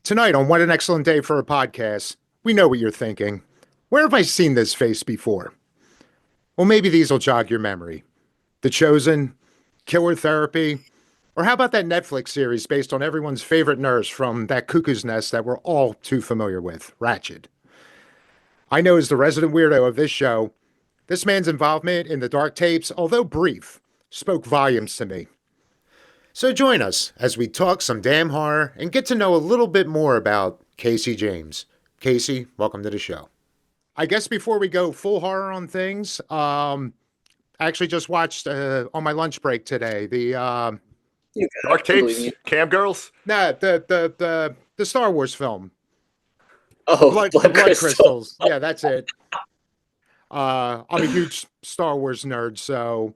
Tonight on What an Excellent Day for a Podcast, we know what you're thinking. Where have I seen this face before? Well, maybe these will jog your memory. The Chosen, Killer Therapy, or how about that Netflix series based on everyone's favorite nurse from that cuckoo's nest that we're all too familiar with, Ratched? I know as the resident weirdo of this show, this man's involvement in the dark tapes, although brief, spoke volumes to me. So join us as we talk some damn horror and get to know a little bit more about Casey James. Casey, welcome to the show. I guess before we go full horror on things, I actually just watched on my lunch break today Dark tapes, cam girls. the Star Wars film, Oh, the blood Blood crystal. Crystals. Yeah, that's it. I'm a huge Star Wars nerd, so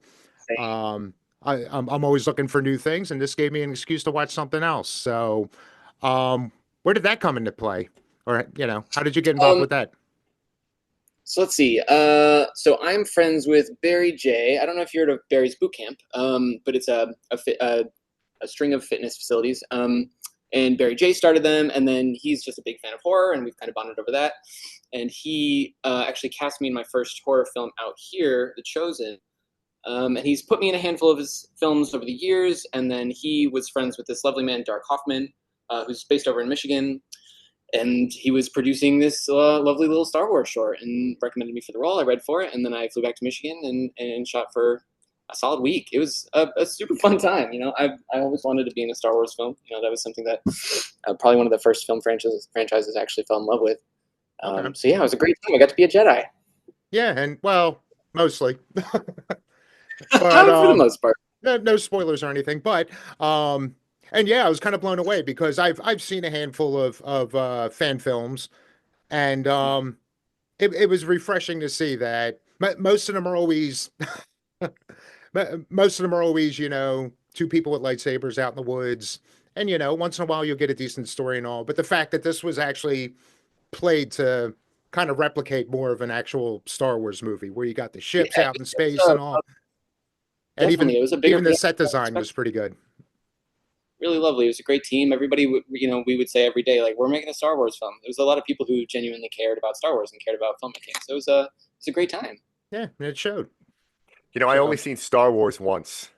Same. I'm always looking for new things, and this gave me an excuse to watch something else. So, where did that come into play? Or how did you get involved Um, with that? so let's see. So I'm friends with Barry J. I don't know if you heard of Barry's Boot Camp, but it's a string of fitness facilities. And Barry J started them, and then he's just a big fan of horror, and we've kind of bonded over that. And he actually cast me in my first horror film out here, The Chosen. And he's put me in a handful of his films over the years. And then he was friends with this lovely man, Dark Hoffman, who's based over in Michigan. And he was producing this lovely little Star Wars short and recommended me for the role. I read for it, and then I flew back to Michigan and shot for a solid week. It was a super fun time. I always wanted to be in a Star Wars film. That was something that probably one of the first film franchises I actually fell in love with. Okay. So yeah, it was a great time. I got to be a Jedi. Yeah, and well, mostly, but For the most part. no spoilers or anything. But and yeah, I was kind of blown away because I've seen a handful of fan films, and it was refreshing to see that most of them are always most of them are always, two people with lightsabers out in the woods. And, once in a while you'll get a decent story and all. But the fact that this was actually played to kind of replicate more of an actual Star Wars movie where you got the Yeah, ships out in it's space and all. And definitely. even It was a bigger even the production set than I design was expected. pretty good. Really lovely. It was a great team. Everybody, we would say every day, like, we're making a Star Wars film. There was a lot of people who genuinely cared about Star Wars and cared about filmmaking. So it was a great time. Yeah, and it showed. For So, sure. I only seen Star Wars once.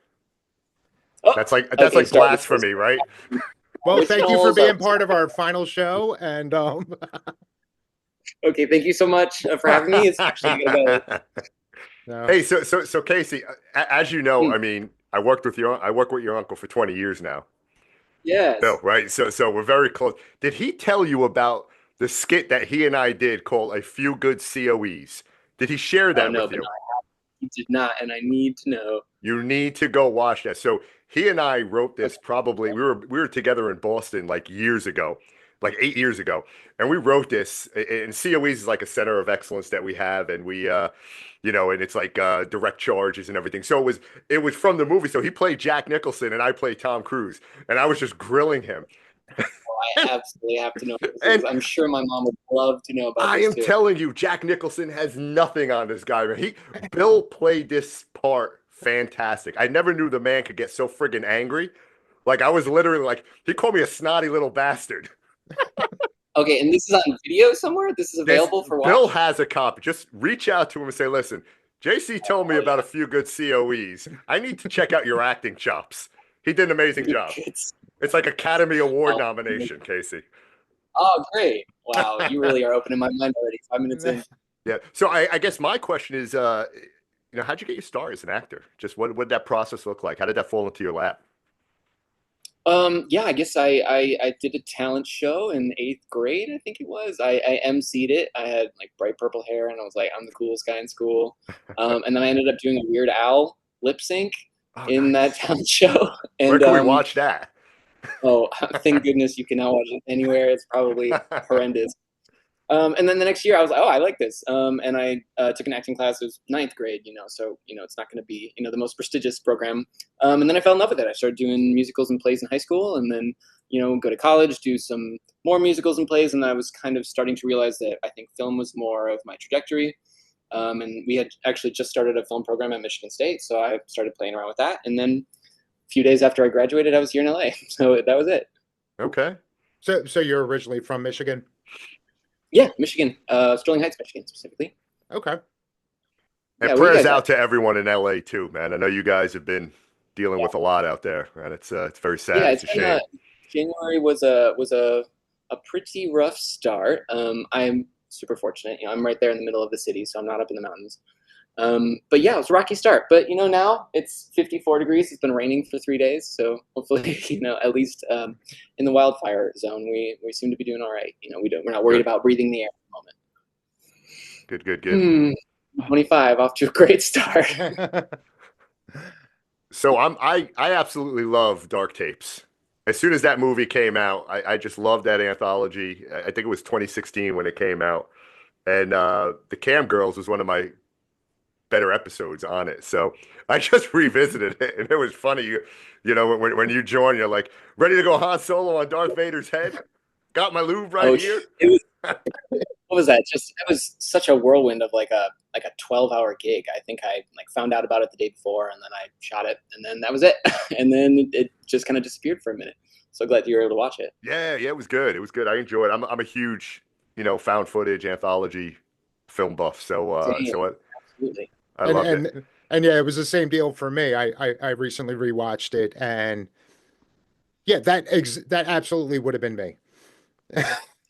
Oh, That's okay. like Star Wars. blasphemy, right? well, thank you for Originals. being part of our final show. And Okay, thank you so much for having me. It's actually gonna go. no. Hey, so Casey, as you know, Hmm. I mean, I work with your uncle for 20 years now. Bill, Yes. right? So we're very close. Did he tell you about the skit that he and I did called A Few Good COEs? Did he share Oh that no, with but you? he did not, and I need to know. You need to go watch that. So he and I wrote this probably we were together in Boston like years ago, like 8 years ago, and we wrote this. And COEs is like a center of excellence that we have, and and it's like direct charges and everything. So it was from the movie. So he played Jack Nicholson, and I played Tom Cruise, and I was just grilling him. I absolutely have to know what this is. And I'm sure my mom would love to know about I this am too. telling you, Jack Nicholson has nothing on this guy. Bill played this part fantastic. I never knew the man could get so friggin' angry. Like I was literally like, he called me a snotty little bastard. Okay, and this is on video somewhere. This is This available for Bill watch. has a copy. Just reach out to him and say, listen, JC told me Oh about a few good COEs. I need to check out your acting chops. He did an amazing yeah. job. It's like Academy Award Oh, nomination, Casey. oh, great! Wow, you really are opening my mind already. 5 minutes in. Yeah. So I guess my question is, how'd you get your start as an actor? Just what did that process look like? How did that fall into your lap? Yeah, I guess I did a talent show in eighth grade. I think it was. I emceed it. I had like bright purple hair, and I was like, I'm the coolest guy in school. And then I ended up doing a Weird Al lip sync Oh, in that nice. talent show. Where And can we watch that? oh, thank goodness you cannot watch it anywhere. It's probably horrendous. And then the next year, I was like, oh, I like this. And I took an acting class. It was ninth grade, so it's not going to be the most prestigious program. And then I fell in love with it. I started doing musicals and plays in high school, and then go to college, do some more musicals and plays. And I was kind of starting to realize that I think film was more of my trajectory. And we had actually just started a film program at Michigan State, so I started playing around with that. And then a few days after I graduated, I was here in LA. So that was it. Okay. So you're originally from Michigan? Yeah, Michigan, Sterling Heights, Michigan specifically. Okay. And Yeah, where you prayers guys out at? to everyone in LA too, man. I know you guys have been dealing with a lot out there, and it's very Yeah, sad. It's it's a been shame. January was a pretty rough start. I'm super fortunate. I'm right there in the middle of the city, so I'm not up in the mountains. But yeah, it was a rocky start. But now it's 54 degrees. It's been raining for 3 days, so hopefully, at least in the wildfire zone, we seem to be doing all right. We're not worried Good, about breathing the air at the moment. good, good, good. 25 off to a great start. So I absolutely love Dark Tapes. As soon as that movie came out, I just loved that anthology. I think it was 2016 when it came out, and the Cam Girls was one of my better episodes on it. So I just revisited it, and it was funny. When you join, you're like ready to go Han Solo on Darth Vader's head. Got my lube right Oh, here. it was what was that? Just it was such a whirlwind of like a 12-hour gig. I think I found out about it the day before, and then I shot it, and then that was it. And then it just kind of disappeared for a minute. So glad you were able to watch it. Yeah, yeah, it was good. It was good. I enjoyed it. I'm a huge, found footage anthology film buff. So Same, so absolutely. I and loved it. and yeah, it was the same deal for me. I recently rewatched it, and yeah, that absolutely would have been me.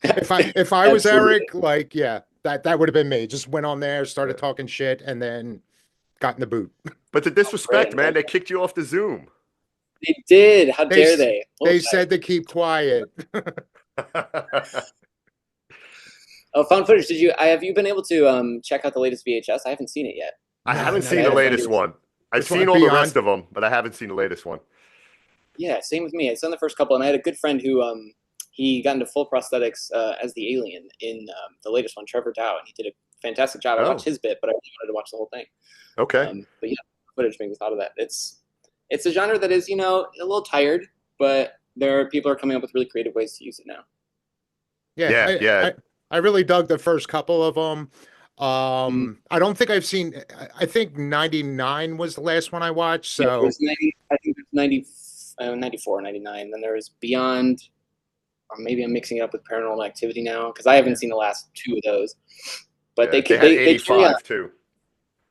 If I was Absolutely. Eric, like yeah, that would have been me. Just went on there, started talking shit, and then got in the boot. But the Great. disrespect, man, they kicked you off the Zoom. They did. How They dare they? What was they that? said to keep quiet. Oh, found footage. Have you been able to check out the latest VHS? I haven't seen it yet. I No, haven't not But I seen the had a yet. friend latest who was. one. I've Which one? seen all the rest Beyond? of them, but I haven't seen the latest one. Yeah, same with me. I saw the first couple, and I had a good friend who he got into full prosthetics as the alien in the latest one, Trevor Dow, and he did a fantastic job. I watched Oh, his bit, but I really wanted to watch the whole thing. okay. But yeah, footage made me thought of that. It's a genre that is a little tired, but people are coming up with really creative ways to use it now. Yeah, Yeah, yeah. I really dug the first couple of them. Mhm. I don't think I've seen. I think 99 was the last one I watched. Yeah, there So was 90. I think there's 90, 94, 99. Then there was Beyond, or maybe I'm mixing it up with Paranormal Activity now because I haven't yeah. seen the last two of those. But Yeah. They had they carry on. 85 too.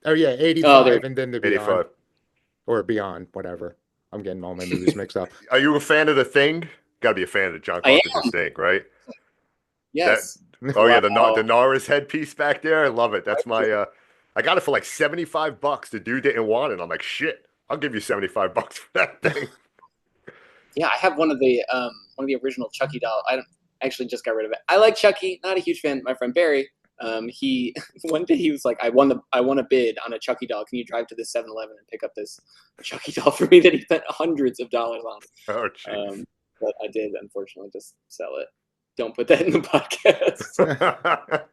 Oh yeah, Oh, there. 85 and then the Beyond 85. or Beyond, whatever. I'm getting all my movies mixed up. Are you a fan of The Thing? Got to be a fan of John I Carpenter's am. Thing, right? That Yes. Oh yeah, Wow. the Norris headpiece back there. I love it. That's my I got it for like $75. The dude didn't want it. I'm like, shit, I'll give you $75 for that thing. Yeah, I have one of the original Chucky doll. I actually just got rid of it. I like Chucky. Not a huge fan. My friend Barry. He one day he was like, I won a bid on a Chucky doll. Can you drive to this 7-Eleven and pick up this Chucky doll for me that he spent hundreds of dollars on? Oh jeez. But I did unfortunately just sell it. Don't put that in the podcast.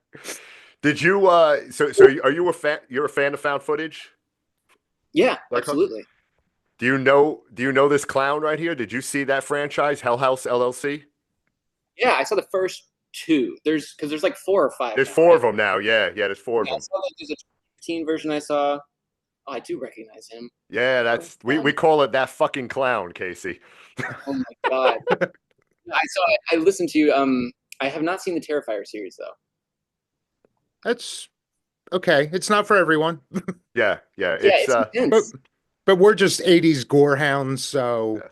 Did you are you a fan, you're a fan of found footage? Yeah, Like her? absolutely. Do you know this clown right here? Did you see that franchise, Hell House LLC? Yeah, I saw the first two. There's like four or five There's now, four right? of them now. Yeah, yeah, there's four of Yeah, I them. saw there's a 15 version I saw. Oh, I do recognize him. Yeah, Oh, that's we call it that fucking clown, Casey. oh my god. I listened to I have not seen the Terrifier series though. That's okay. It's not for everyone, Yeah, yeah. Yeah, It's it's but intense. we're just 80s gore hounds, so yeah.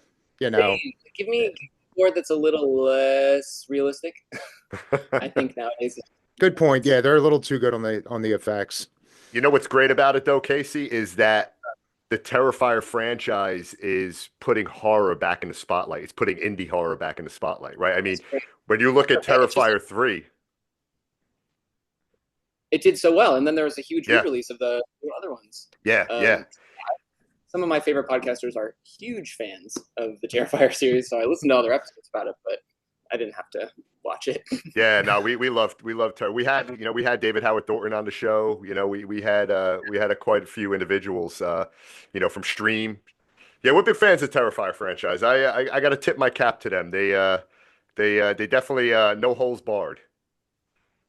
you know. Give me a board that's a little less realistic. I think nowadays. Good point. Yeah, they're a little too good on the effects. You know what's great about it though, Casey, is that the Terrifier franchise is putting horror back in the spotlight. It's putting indie horror back in the spotlight, right? I mean, It's great. when you look at It just Terrifier 3, it did so well, and then there was a huge yeah, re-release of the other ones. yeah, yeah, Um, some of my favorite podcasters are huge fans of the Terrifier series, so I listened to all their episodes about it, but I didn't have to watch it. yeah. No, we loved her. We had David Howard Thornton on the show. We had quite a few individuals, from Stream. Yeah, we're big fans of Terrifier franchise. I got to tip my cap to them. They definitely no holes barred.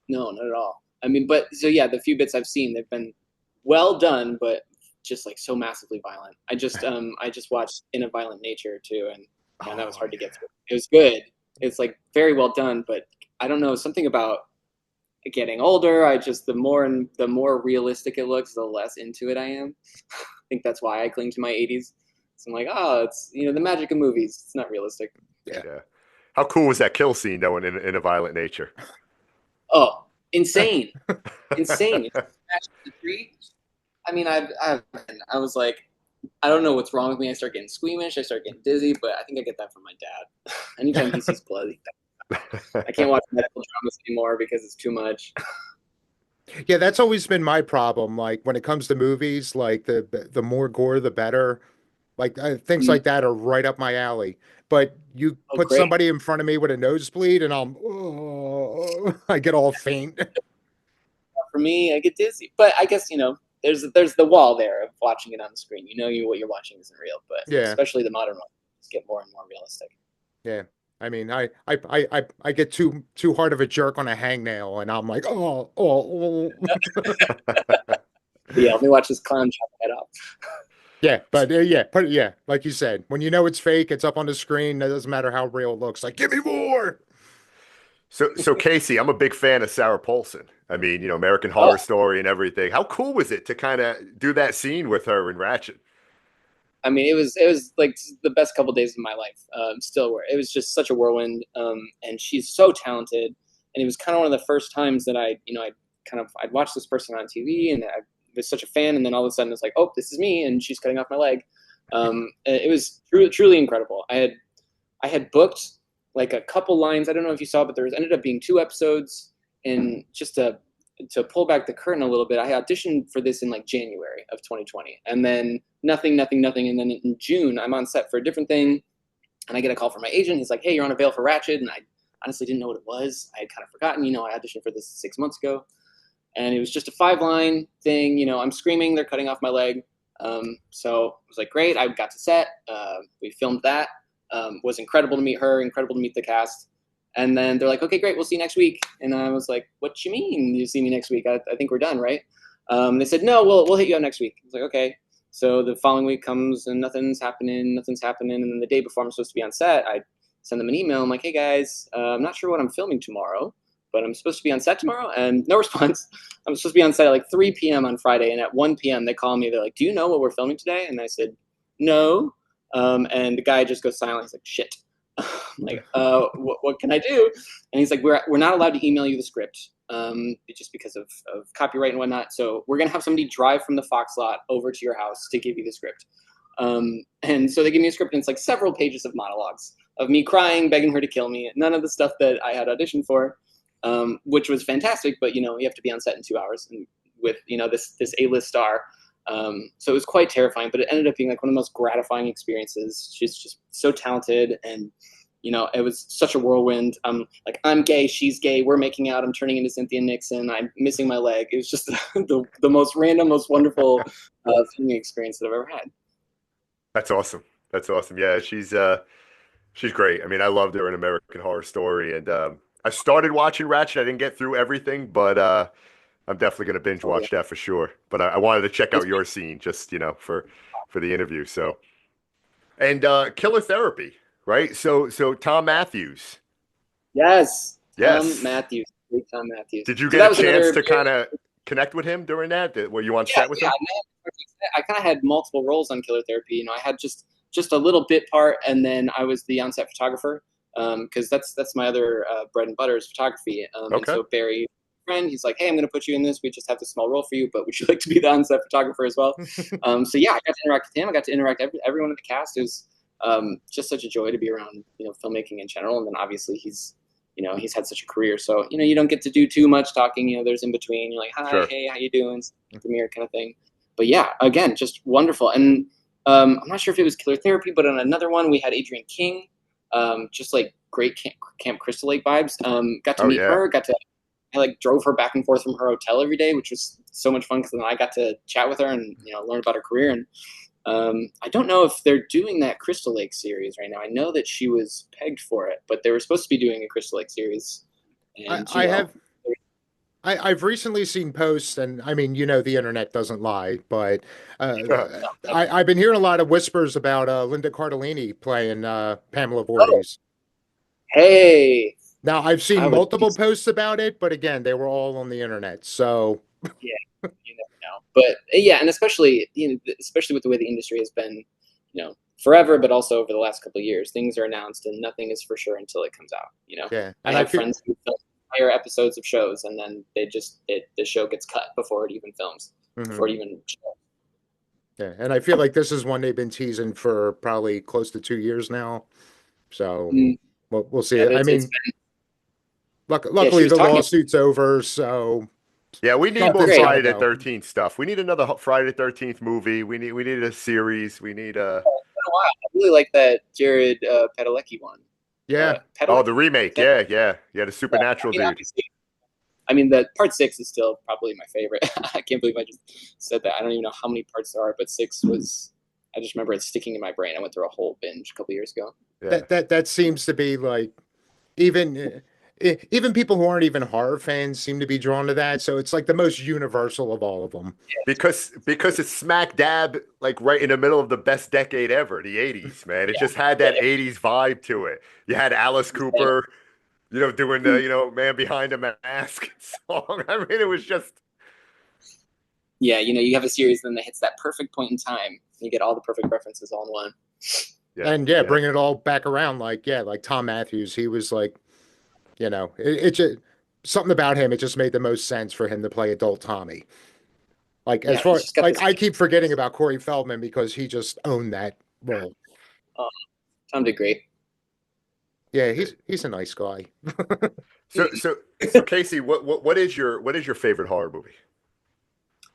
No, not at all. I mean, but so yeah, the few bits I've seen, they've been well done, but just like so massively violent. I just watched In a Violent Nature too, and man, that was Oh hard to yeah. get through. It was good, It's like very well done, but I don't know, something about getting older. I just the more realistic it looks, the less into it I am. I think that's why I cling to my 80s. So I'm like, oh, it's the magic of movies. It's not realistic. Yeah. Yeah. How cool was that kill scene though in a violent nature? Oh, insane, insane! You smash the tree. I mean, I was like, I don't know what's wrong with me. I start getting squeamish. I start getting dizzy, but I think I get that from my dad. Anytime he sees blood, I can't watch medical dramas anymore because it's too much. Yeah, that's always been my problem. Like when it comes to movies, like the more gore, the better. Like things Mm. like that are right up my alley. But you Oh, put great. somebody in front of me with a nosebleed, and oh, I get all faint. For me, I get dizzy. But I guess there's the wall there of watching it on the screen. What you're watching isn't real, but Yeah, especially the modern ones get more and more realistic. yeah. I mean, I get too hard of a jerk on a hangnail, and I'm like, oh. But yeah, let me watch this clown chop my head off. Yeah, but yeah, like you said, when you know it's fake, it's up on the screen. It doesn't matter how real it looks. Like, give me more. So Casey, I'm a big fan of Sarah Paulson. I mean, American Horror Oh, Story and everything. How cool was it to kind of do that scene with her in Ratchet? I mean, it was like the best couple days of my life. Still, were it was just such a whirlwind, and she's so talented. And it was kind of one of the first times that I'd watched this person on TV, and I was such a fan. And then all of a sudden, it's like, oh, this is me, and she's cutting off my leg. It was truly incredible. I had booked like a couple lines. I don't know if you saw, but there ended up being 2 episodes, and just to pull back the curtain a little bit, I auditioned for this in like January of 2020, and then nothing, nothing, nothing, and then in June I'm on set for a different thing, and I get a call from my agent. He's like, "Hey, you're on a veil for Ratchet," and I honestly didn't know what it was. I had kind of forgotten. I auditioned for this 6 months ago, and it was just a 5-line thing. I'm screaming, they're cutting off my leg. So it was like, great. I got to set. We filmed that. Was incredible to meet her. Incredible to meet the cast. And then they're like, okay, great, we'll see you next week. And I was like, what you mean you see me next week? I think we're done, right? They said, no, we'll hit you up next week. I was like, okay. So the following week comes and nothing's happening. And then the day before I'm supposed to be on set, I send them an email. I'm like, hey guys, I'm not sure what I'm filming tomorrow, but I'm supposed to be on set tomorrow. And no response. I'm supposed to be on set at like 3 p.m. on Friday. And at 1 p.m. they call me. They're like, do you know what we're filming today? And I said, no. And the guy just goes silent. He's like, shit. I'm like, what can I do? And he's like, we're not allowed to email you the script, just because of copyright and whatnot. So we're gonna have somebody drive from the Fox lot over to your house to give you the script. And so they give me a script, and it's like several pages of monologues of me crying, begging her to kill me. None of the stuff that I had auditioned for, which was fantastic. But you have to be on set in 2 hours, and with this A-list star. So it was quite terrifying, but it ended up being like one of the most gratifying experiences. She's just so talented, and it was such a whirlwind. Like, I'm gay, she's gay, we're making out, I'm turning into Cynthia Nixon, I'm missing my leg. It was just the most random, most wonderful filming experience that I've ever had. That's awesome. That's awesome. Yeah, she's great. I mean, I loved her in American Horror Story, and I started watching Ratchet. I didn't get through everything, but I'm definitely going to binge Oh yeah, watch that for sure. But I wanted to check it's out your scene just, for the interview. So, and Killer Therapy, right? So Tom Matthews. yes, Tom Yes. Matthews, great Tom Matthews. Did you So get that a was chance another to very, kind of connect with him during that? Were you on yeah, set with yeah. him? I kind of had multiple roles on Killer Therapy. I had just a little bit part, and then I was the on-set photographer, because that's my other bread and butter is photography. And Okay. so Barry, friend, he's like, hey, I'm going to put you in this. We just have this small role for you, but would you like to be the on-set photographer as well? So yeah, I got to interact with him. I got to interact with everyone in the cast. It was just such a joy to be around, filmmaking in general. And then obviously he's had such a career, so you don't get to do too much talking. There's in between. You're like, hi, Sure. hey, how you doing? Premiere kind of thing. But yeah, again, just wonderful. And I'm not sure if it was Killer Therapy, but on another one we had Adrienne King, just like great Camp Crystal Lake vibes. Got to Oh meet yeah. her. I like drove her back and forth from her hotel every day, which was so much fun because then I got to chat with her and learn about her career. And I don't know if they're doing that Crystal Lake series right now. I know that she was pegged for it, but they were supposed to be doing a Crystal Lake series. I, And I have I've recently seen posts, and I mean, the internet doesn't lie, but uh, I've been hearing a lot of whispers about Linda Cardellini playing Pamela oh, Voorhees. Hey, Now, I've I seen would multiple posts about it, but again, they were all on the internet. So, yeah, you never know. But yeah, and especially especially with the way the industry has been, forever, but also over the last couple of years, things are announced and nothing is for sure until it comes out. yeah. I And I have feel, friends who film entire episodes of shows and then the show gets cut before it even films, mhm. before it even. Yeah. And I feel like this is one they've been teasing for probably close to 2 years now. So, Mm, we'll yeah, see. I it's mean, been, yeah. She luckily was the talking. lawsuit's over. So, Yeah, we need more something's Great. got to Friday the go. 13th stuff. We need another Friday the 13th movie. We need a series. We need a It's been a while. I really like that Jared Padalecki one. Yeah. oh, Padalecki. the remake. That, Yeah, yeah. Yeah, the yeah, supernatural dude. obviously, I mean, the part six is still probably my favorite. I can't believe I just said that. I don't even know how many parts there are, but six was. I just remember it sticking in my brain. I went through a whole binge a couple years ago. Yeah. That seems to be like even even people who aren't even horror fans seem to be drawn to that. So it's like the most universal of all of them. Because it's smack dab like right in the middle of the best decade ever, the 80s, man. It just had that Yeah, 80s vibe to it. You had Alice yeah, Cooper, doing the, Man Behind the Mask song. I mean, it was just yeah. You have a series, then that hits that perfect point in time. You get all the perfect references all in one. yeah, And yeah, yeah. bringing it all back around, like yeah, like Tom Matthews, he was like, it just something about him. It just made the most sense for him to play adult Tommy. Like as Yeah, he's far just got like this. I keep forgetting about Corey Feldman because he just owned that role. Um, Tom did great. Yeah, he's a nice guy. So Casey, what is your favorite horror movie?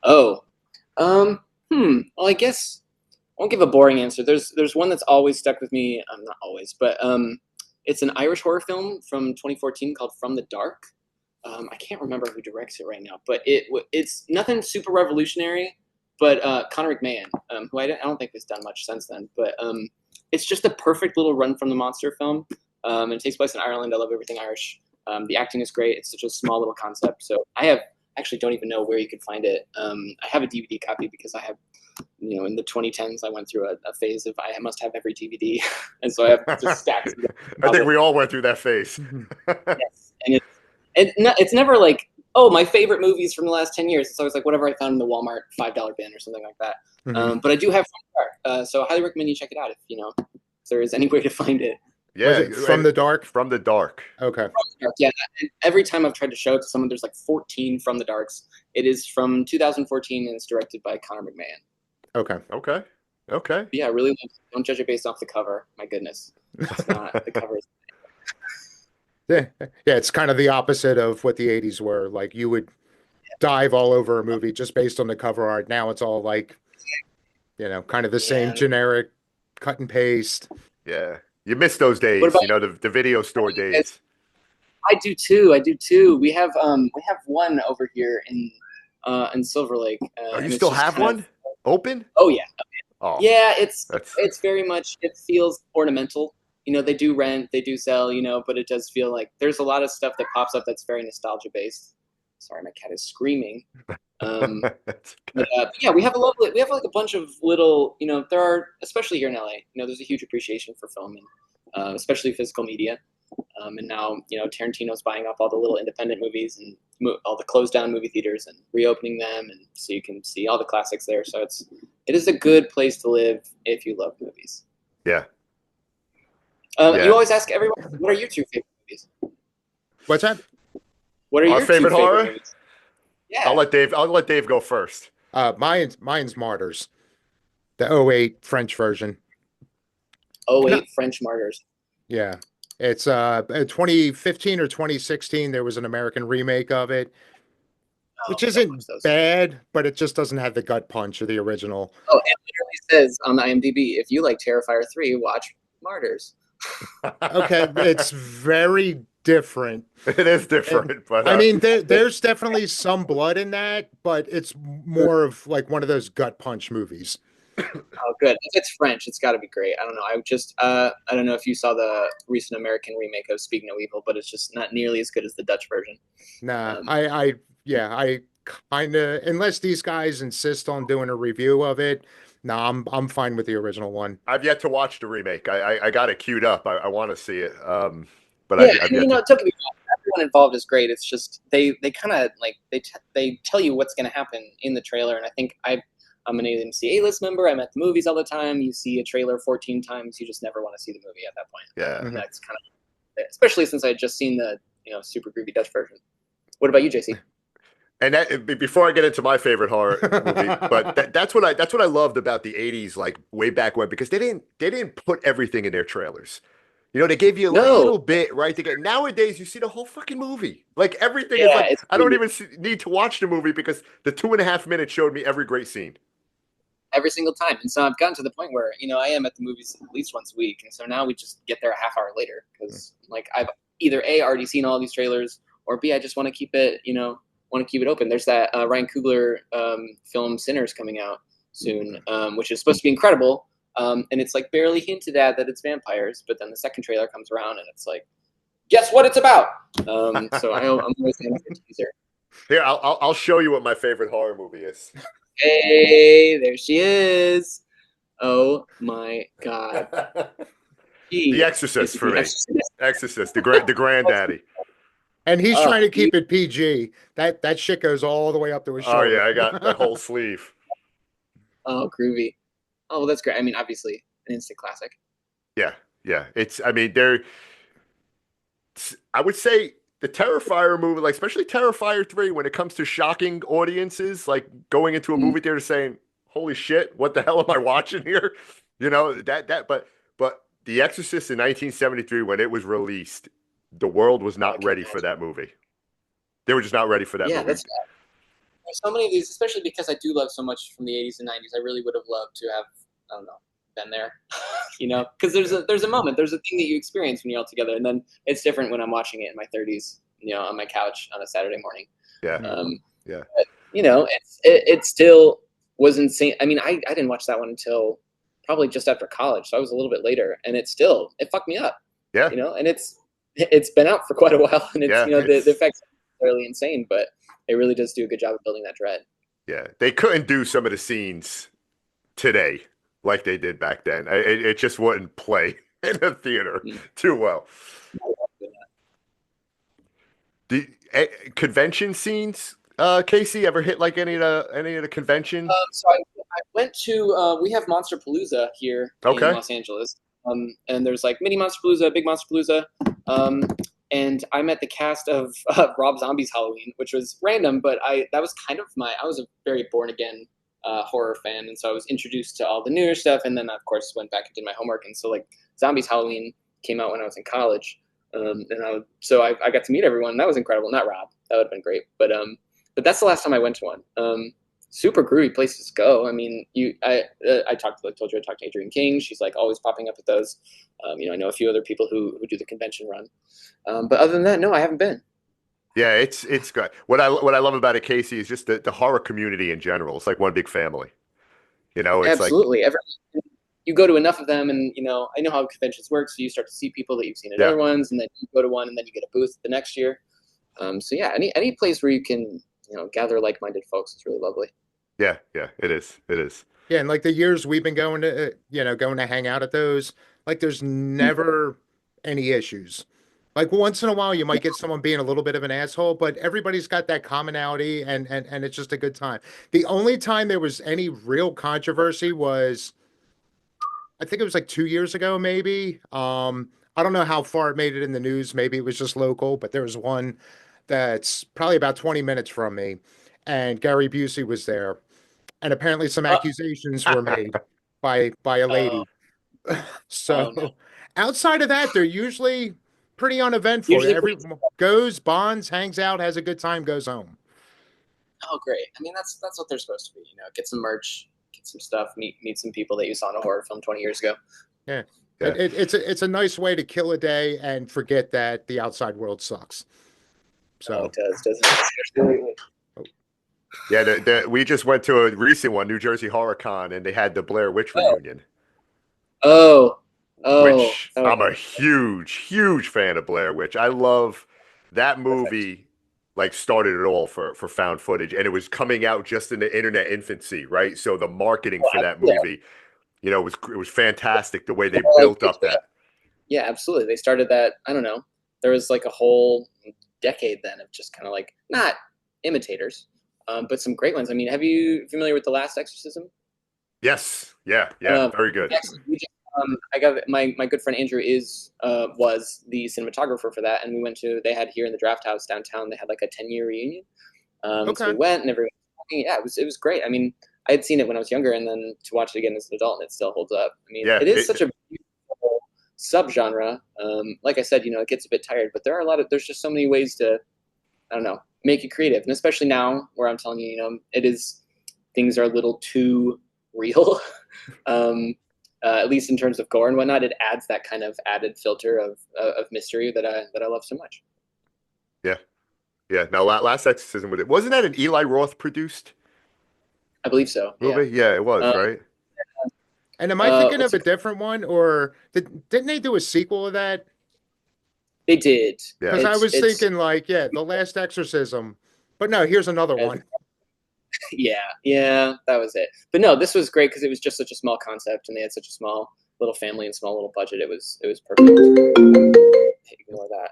Oh, Well, I guess I won't give a boring answer. There's one that's always stuck with me. Not always, but it's an Irish horror film from 2014 called From the Dark. I can't remember who directs it right now, but it's nothing super revolutionary. But Connor McMahon, who I don't think has done much since then, but it's just a perfect little run from the monster film. And it takes place in Ireland. I love everything Irish. The acting is great. It's such a small little concept. So I have actually don't even know where you could find it. I have a DVD copy because I have, in the 2010s, I went through a phase of I must have every DVD, and so I have just stacks of them. I think we all went through that phase. Yes, and it's never like, oh, my favorite movies from the last 10 years. It's always like whatever I found in the Walmart $5 bin or something like that. Mhm. But I do have From the Dark, so I highly recommend you check it out if there is any way to find it. Was Yeah, it From the Dark? From the Dark. Okay. Yeah, and every time I've tried to show it to someone, there's like 14 From the Darks. It is from 2014 and it's directed by Connor McMahon. Okay. Okay. Okay. But yeah, really don't judge it based off the cover. My goodness, it's not the cover. Yeah, yeah, it's kind of the opposite of what the 80s were. Like you would dive all over a movie just based on the cover art. Now it's all like, kind of the same Yeah. generic cut and paste. Yeah. You miss those What days, about the video store you guys? days. I do too. I do too. We have one over here in Silver Lake, Oh, you and it's still just have kind of. one open? Oh yeah, Oh, yeah. It's that's it's very much. It feels ornamental. They do rent, they do sell. But it does feel like there's a lot of stuff that pops up that's very nostalgia based. Sorry, my cat is screaming. Um, that's but yeah, we have like a bunch of little. There are, especially here in LA. There's a huge appreciation for film and especially physical media. And now, Tarantino's buying up all the little independent movies and all the closed down movie theaters and reopening them, and so you can see all the classics there. So it is a good place to live if you love movies. yeah. You Yeah. always ask everyone, what are your two favorite movies? What's that? What are Our your two favorite favorite horror? movies? Yeah. I'll let Dave go first. Mine's Martyrs, the '08 French version. Oh And I- wait, French Martyrs. yeah, it's 2015 or 2016. There was an American remake of it, Oh, which don't watch isn't those. bad, but it just doesn't have the gut punch of the original. Oh, it literally says on the IMDb, if you like Terrifier 3, watch Martyrs. Okay, it's very different. It is And different, but I mean, there's definitely some blood in that, but it's more of like one of those gut punch movies. Oh, good. If it's French, it's got to be great. I don't know. I don't know if you saw the recent American remake of Speak No Evil, but it's just not nearly as good as the Dutch version. Nah, Um, yeah, I kind of, unless these guys insist on doing a review of it, nah, I'm fine with the original one. I've yet to watch the remake. I got it queued up. I want to see it. but Yeah, I've and yet to. don't get me wrong. Everyone involved is great. It's just they kind of like they tell you what's going to happen in the trailer, and I think I'm an AMC A-list member. I'm at the movies all the time. You see a trailer 14 times, you just never want to see the movie at that point. Yeah, And that's kind of, especially since I had just seen the super groovy Dutch version. What about you, JC? and that before I get into my favorite horror movie, but that's what I loved about the '80s, like way back when, because they didn't put everything in their trailers. They gave you a No, little bit, right? To get nowadays, you see the whole fucking movie. Like everything is yeah, like it's I don't even need to watch the movie because the 2.5 minutes showed me every great scene. every single time. And so I've gotten to the point where I am at the movies at least once a week, and so now we just get there a half hour later because like I've either A, already seen all these trailers, or B, I just want to keep it open. There's that Ryan Coogler film Sinners coming out soon, which is supposed to be incredible, and it's like barely hinted at that it's vampires, but then the second trailer comes around and it's like, guess what it's about. So I'm always saying it's a teaser. Here, I'll show you what my favorite horror movie is. Hey, there she is. Oh my God. The Exorcist for me. Exorcist, the granddaddy. And he's trying to keep it PG. That shit goes all the way up to his shoulder. Oh yeah, I got the whole sleeve. Oh, groovy. Oh, well, that's great. I mean, obviously, an instant classic. Yeah. I mean, I would say the Terrifier movie, like especially Terrifier 3, when it comes to shocking audiences, like going into a movie theater saying, "Holy shit, what the hell am I watching here?" But The Exorcist in 1973, when it was released, the world was not ready for that movie. They were just not ready for that movie. There's so many of these, especially because I do love so much from the 80s and 90s. I really would have loved to have, I don't know, been there, because there's a moment, there's a thing that you experience when you're all together, and then it's different when I'm watching it in my 30s, on my couch on a Saturday morning. Yeah. Yeah. But, it still was insane. I mean, I didn't watch that one until probably just after college, so I was a little bit later, and it fucked me up. Yeah. And it's been out for quite a while, and the effects are fairly insane, but it really does do a good job of building that dread. Yeah, they couldn't do some of the scenes today like they did back then. It just wouldn't play in the theater too well. The convention scenes, Casey, ever hit like any of the convention? So I went to we have Monsterpalooza here in Los Angeles, and there's like mini Monsterpalooza, big Monsterpalooza, and I met the cast of Rob Zombie's Halloween, which was random, but that was kind of I was a very born again horror fan, and so I was introduced to all the newer stuff, and then of course went back and did my homework, and so like Zombies Halloween came out when I was in college, and I got to meet everyone. That was incredible. Not Rob, that would have been great, but that's the last time I went to one. Super groovy places to go. I mean, I told you I talked to Adrienne King. She's like always popping up at those. I know a few other people who do the convention run, but other than that, no, I haven't been. Yeah, it's good. What I love about it, Casey, is just the horror community in general. It's like one big family. It's absolutely. You go to enough of them, and I know how conventions work. So you start to see people that you've seen at other ones, and then you go to one, and then you get a booth the next year. So yeah, any place where you can gather like-minded folks is really lovely. Yeah, it is. Yeah, and like the years we've been going to hang out at those, like there's never any issues. Like once in a while you might get someone being a little bit of an asshole, but everybody's got that commonality and it's just a good time. The only time there was any real controversy was, I think it was like 2 years ago, maybe. I don't know how far it made it in the news. Maybe it was just local, but there was one that's probably about 20 minutes from me, and Gary Busey was there. And apparently some accusations were made by a lady. So outside of that, they're usually pretty uneventful. Everyone goes, bonds, hangs out, has a good time, goes home. Oh, great. I mean, that's what they're supposed to be. Get some merch, get some stuff, meet some people that you saw in a horror film 20 years ago. Yeah. It's a nice way to kill a day and forget that the outside world sucks. So it does, doesn't it? Absolutely. Yeah, we just went to a recent one, New Jersey Horror Con, and they had the Blair Witch reunion. Which I'm a huge fan of Blair Witch. I love that movie. Like started it all for found footage, and it was coming out just in the internet infancy, right? So the marketing for that movie, it was fantastic the way they built up that. Yeah, absolutely. They started that, I don't know, there was like a whole decade then of just kind of like not imitators, but some great ones. I mean, have you familiar with The Last Exorcism? Yes. Yeah. Very good. Actually, I got my good friend Andrew was the cinematographer for that, and we went to they had here in the Draft House downtown. They had like a 10-year reunion. So we went, and everyone was talking. Yeah, it was great. I mean, I had seen it when I was younger, and then to watch it again as an adult, and it still holds up. I mean, Yeah. it is such a beautiful subgenre. Like I said, it gets a bit tired, but there's just so many ways to, I don't know, make it creative, and especially now where I'm telling you, things are a little too real. At least in terms of gore and whatnot, it adds that kind of added filter of mystery that I love so much. Yeah. Yeah. Now, Last Exorcism wasn't that an Eli Roth produced I believe so. movie? Yeah, it was, right? And am I thinking of a different one, or didn't they do a sequel of that? They did. Yeah. Because I was thinking like, The Last Exorcism, but no, here's another one. Yeah, that was it. But no, this was great because it was just such a small concept, and they had such a small little family and small little budget. It was perfect. Ignore that.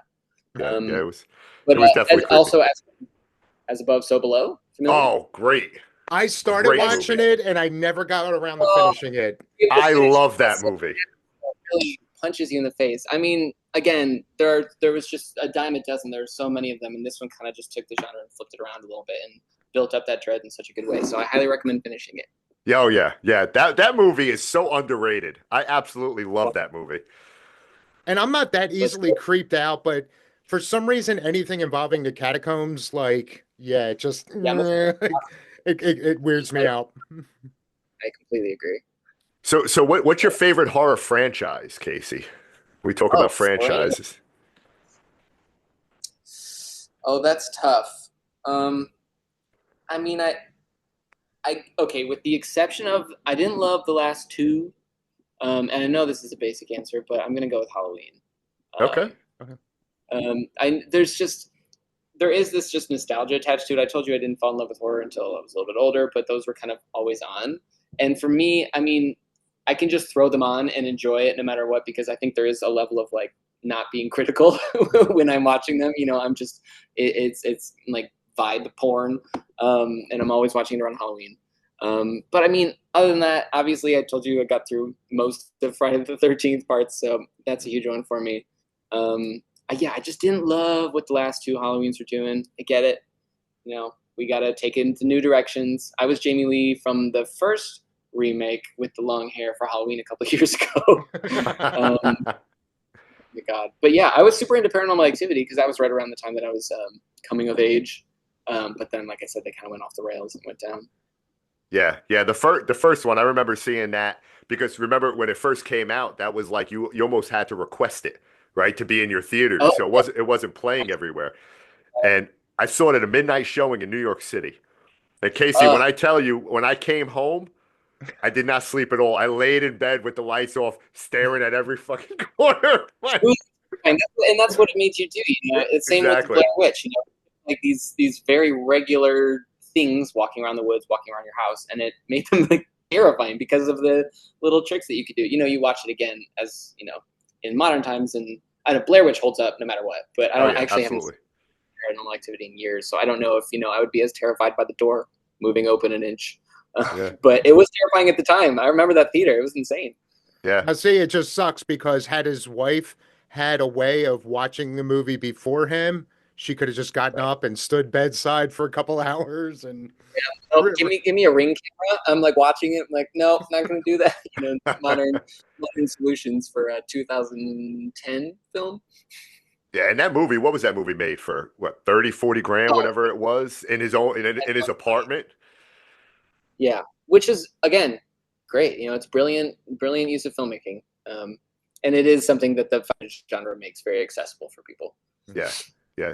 Yeah, it was. But it was definitely creepy. also as above, so below. Familiar? Oh, great! I started watching it, and I never got around to finishing it. I love that movie. It really punches you in the face. I mean, again, there was just a dime a dozen. There were so many of them, and this one kind of just took the genre and flipped it around a little bit and built up that dread in such a good way. So I highly recommend finishing it. Oh yeah. That movie is so underrated. I absolutely love that movie. And I'm not that easily creeped out, but for some reason, anything involving the catacombs, it just it weirds me out. I completely agree. So what's your favorite horror franchise, Casey? We talk about franchises. Oh, that's tough. I mean, okay, with the exception of I didn't love the last two, and I know this is a basic answer, but I'm gonna go with Halloween. Okay. There is this just nostalgia attached to it. I told you I didn't fall in love with horror until I was a little bit older, but those were kind of always on. And for me, I mean, I can just throw them on and enjoy it no matter what, because I think there is a level of like not being critical when I'm watching them. I'm just it's like vibe porn, and I'm always watching it around Halloween. But I mean, other than that, obviously, I told you I got through most of Friday the 13th parts, so that's a huge one for me. I just didn't love what the last two Halloweens were doing. I get it. We got to take it into new directions. I was Jamie Lee from the first remake with the long hair for Halloween a couple of years ago. Oh my God. But yeah, I was super into Paranormal Activity because that was right around the time that I was coming of age. But then, like I said, they kind of went off the rails and went down. Yeah. The first one, I remember seeing that because remember when it first came out, that was like you almost had to request it, right, to be in your theaters. So it wasn't playing everywhere. And I saw it at a midnight showing in New York City. And Casey, when I tell you, when I came home, I did not sleep at all. I laid in bed with the lights off, staring at every fucking corner. And that's what it made you do. It's same with the Blair Witch. Like these very regular things walking around the woods, walking around your house, and it made them like terrifying because of the little tricks that you could do. You watch it again as in modern times, and I know Blair Witch holds up no matter what. But I don't haven't seen Paranormal Activity in years, so I don't know if I would be as terrified by the door moving open an inch. But it was terrifying at the time. I remember that theater; it was insane. Yeah, I see. It just sucks because had his wife had a way of watching the movie before him, she could have just gotten up and stood bedside for a couple hours and give me a Ring camera. I'm like watching it. I'm like, no, not going to do that. Modern solutions for a 2010 film. Yeah, and that movie, what was that movie made for? What, 30, 40 grand, whatever it was, in his his apartment? Yeah, which is again great. It's brilliant use of filmmaking. And it is something that the genre makes very accessible for people. Yeah.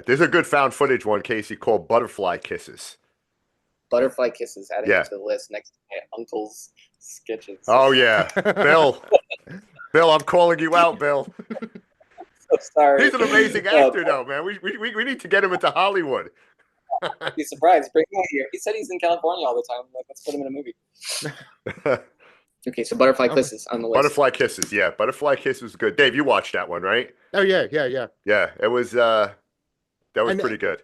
There's a good found footage one, Casey, called Butterfly Kisses. Butterfly Kisses, adding to the list next to my uncle's sketches. Oh yeah, Bill, I'm calling you out, Bill. So sorry. He's an amazing actor, though, man. We need to get him into Hollywood. I'd be surprised. Bring him out here. He said he's in California all the time. Like, let's put him in a movie. Okay, so Butterfly Okay. Kisses on the list. Butterfly Kisses, yeah. Butterfly Kisses was good. Dave, you watched that one, right? Oh yeah. Yeah, it was that was And pretty good.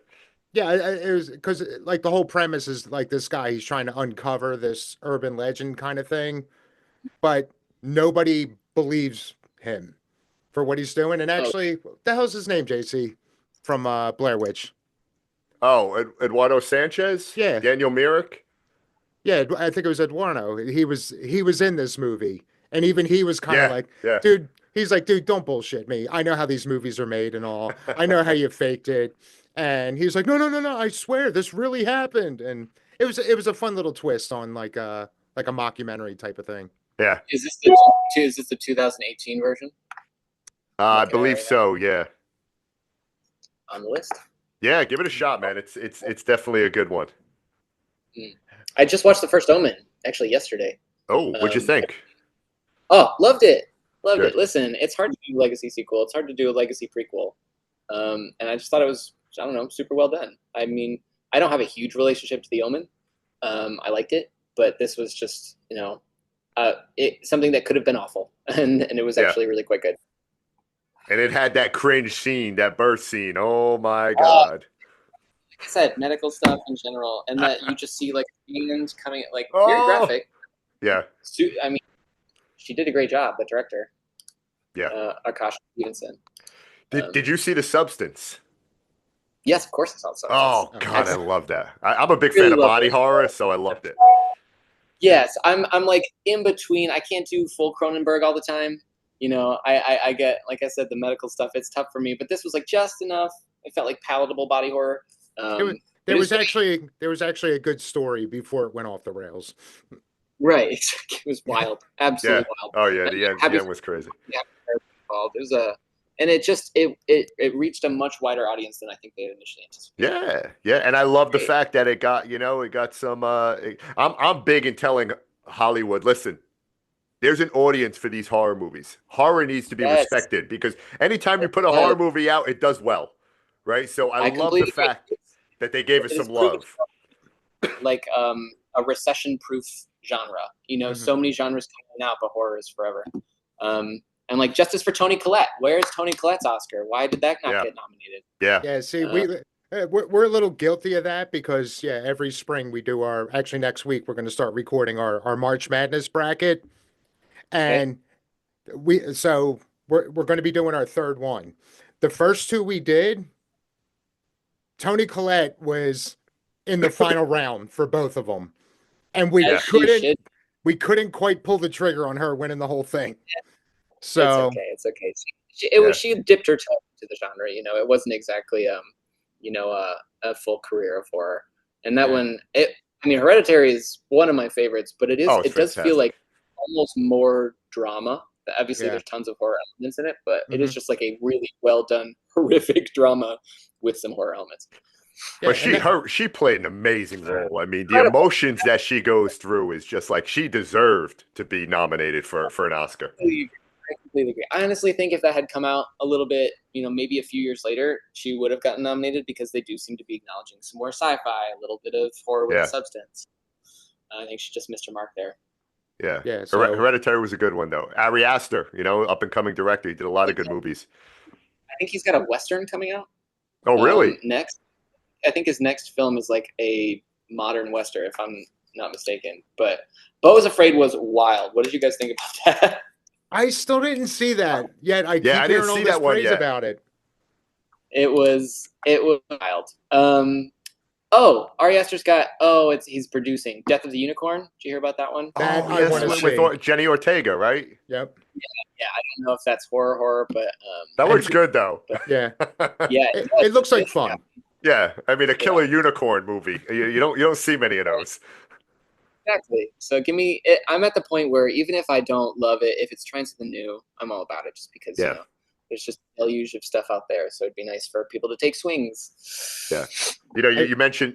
yeah, it was because like the whole premise is like this guy, he's trying to uncover this urban legend kind of thing, but nobody believes him for what he's doing. And Oh, actually, what the hell's his name, JC, from Blair Witch? Oh, Eduardo Sanchez, Yeah, Daniel Myrick. yeah, I think it was Eduardo. He was in this movie, and even he was kind of Yeah, like, yeah. dude. He's like, dude, don't bullshit me. I know how these movies are made and all. I know how you faked it. And he's like, no. I swear this really happened. And it was a fun little twist on like a mockumentary type of thing. Yeah, is this the 2018 version? I'm I looking at it believe right now so. Yeah, on the list. yeah. Give it a shot, man. It's definitely a good one. Hmm. I just watched the first Omen actually yesterday. Oh, what'd you Um, think? oh, loved it. Loved Good. it. Listen, it's hard to do legacy sequel. It's hard to do a legacy prequel. And I just thought it was, I don't know, super well done. I mean, I don't have a huge relationship to The Omen. I liked it, but this was just, something that could have been awful, and it was Yeah, actually really quite good. and it had that cringe scene, that birth scene. Oh my Uh, God. Like I said, medical stuff in general, and that you just see like hands coming, like very Oh, graphic. yeah, I mean, she did a great job, the director, yeah. Akash Stevenson. Did you see The Substance? Yes, of course, I saw Substance. Oh Oh, God, I I love that. I'm a big fan really of love body it. horror, so I loved it. Yes, I'm like in between. I can't do full Cronenberg all the time. I get, like I said, the medical stuff. It's tough for me, but this was like just enough. It felt like palatable body horror. There was But there it was was actually a good story before it went off the rails. right. It was wild, Yeah. absolutely wild. Oh yeah, I'm the happy end was crazy. involved. It was and it just it reached a much wider audience than I think they had initially anticipated. Yeah, yeah, and I love the Great. fact that it got some. I'm big in telling Hollywood, listen, there's an audience for these horror movies. Horror needs to be Yes, respected because anytime you it put a does. horror movie out, it does well, right? So I I love the completely agree. fact that they gave us It has some proven love. like a recession-proof genre. Hmm. So many genres coming out, but horror is forever. And like Justice for Toni Collette. Where's Toni Collette's Oscar? Why did that not Yeah, get nominated? yeah, Yeah, see, Uh, we're a little guilty of that because yeah, every spring we do our actually next week we're going to start recording our March Madness bracket, okay. and we're going to be doing our third one. The first two we did, Tony Collette was in the final round for both of them, and we yeah, As she couldn't should. we couldn't quite pull the trigger on her winning the whole thing. It's So okay. It's okay. yeah. She dipped her toe into the genre. It wasn't exactly a full career of horror. And that yeah, one, I mean, Hereditary is one of my favorites, but Oh, it's it does feel like fantastic. almost more drama. Obviously, yeah. there's tons of horror elements in it, but it is Hmm. just like a really well done horrific drama with some horror elements. Yeah, But and that, she played an amazing role. I mean, the Incredible. emotions that she goes through is just like she deserved to be nominated for an Oscar. I completely agree. I honestly think if that had come out a little bit, maybe a few years later, she would have gotten nominated because they do seem to be acknowledging some more sci-fi, a little bit of horror with Yeah, substance. I think she just missed her mark there. yeah. yeah. So Hereditary was a good one though. Ari Aster, up and coming director, he did a lot of good movies. I think he's got a Western coming out Oh, really? next. I think his next film is like a modern Western, if I'm not mistaken. But Beau is Afraid was wild. What did you guys think about that? I still didn't see that yet. I Yeah, keep I didn't hearing all see this that one praise yet. about it. It was wild. Ari Aster's got. He's producing Death of the Unicorn. Did you hear about that one? That Oh, I yes, want to with see. Jenny Ortega, right? Yep. Yeah, I don't know if that's horror, but That And looks good though. yeah, yeah, it looks like yeah, fun. Yeah, I mean a yeah, killer unicorn movie. You don't see many of those. exactly. So give me. It, I'm at the point where even if I don't love it, if it's trying something new, I'm all about it. Just because Yeah, there's just a deluge of stuff out there, so it'd be nice for people to take swings. yeah. You I,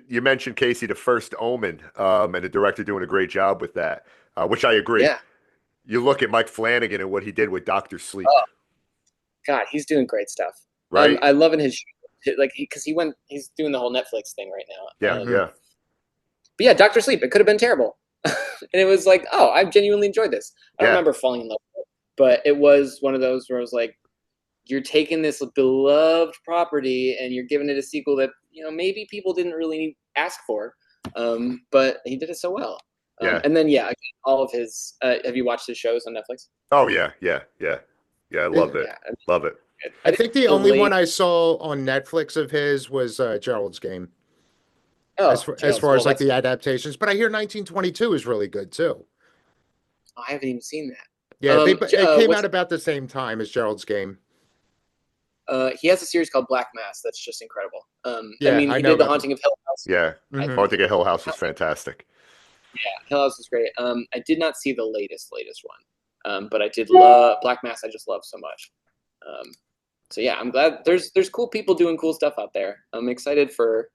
you mentioned Casey, the first Omen, and the director doing a great job with that, which I agree. Yeah. You look at Mike Flanagan and what he did with Doctor Sleep, Oh God, he's doing great stuff. right? I loving his like because he's doing the whole Netflix thing right now. Yeah, mhm. yeah, But yeah, Doctor Sleep. It could have been terrible. and it was like, oh, I've genuinely enjoyed this. I don't Yeah. remember falling in love with it, but it was one of those where I was like, you're taking this beloved property and you're giving it a sequel that, you know, maybe people didn't really ask for, but he did it so well. Yeah. And then, again, all of his, have you watched his shows on Netflix? Oh yeah, yeah, yeah, yeah. I love it. Yeah. Love it. I think the only one I saw on Netflix of his was Gerald's Game, Oh, as Gerald's, far well, as like that's, the adaptations. But I hear 1922 is really good too. I haven't even seen that. Yeah, it came What's out about the same time as Gerald's Game. he has a series called Black Mass that's just incredible. I Yeah, mean, I he know did The about Haunting of Hill House. Yeah. Mhm. Haunting of Hill House was fantastic. Yeah, Hill House is great. I did not see the latest one, but I did love Black Mass. I just love so much. So yeah, I'm glad there's cool people doing cool stuff out there. I'm excited for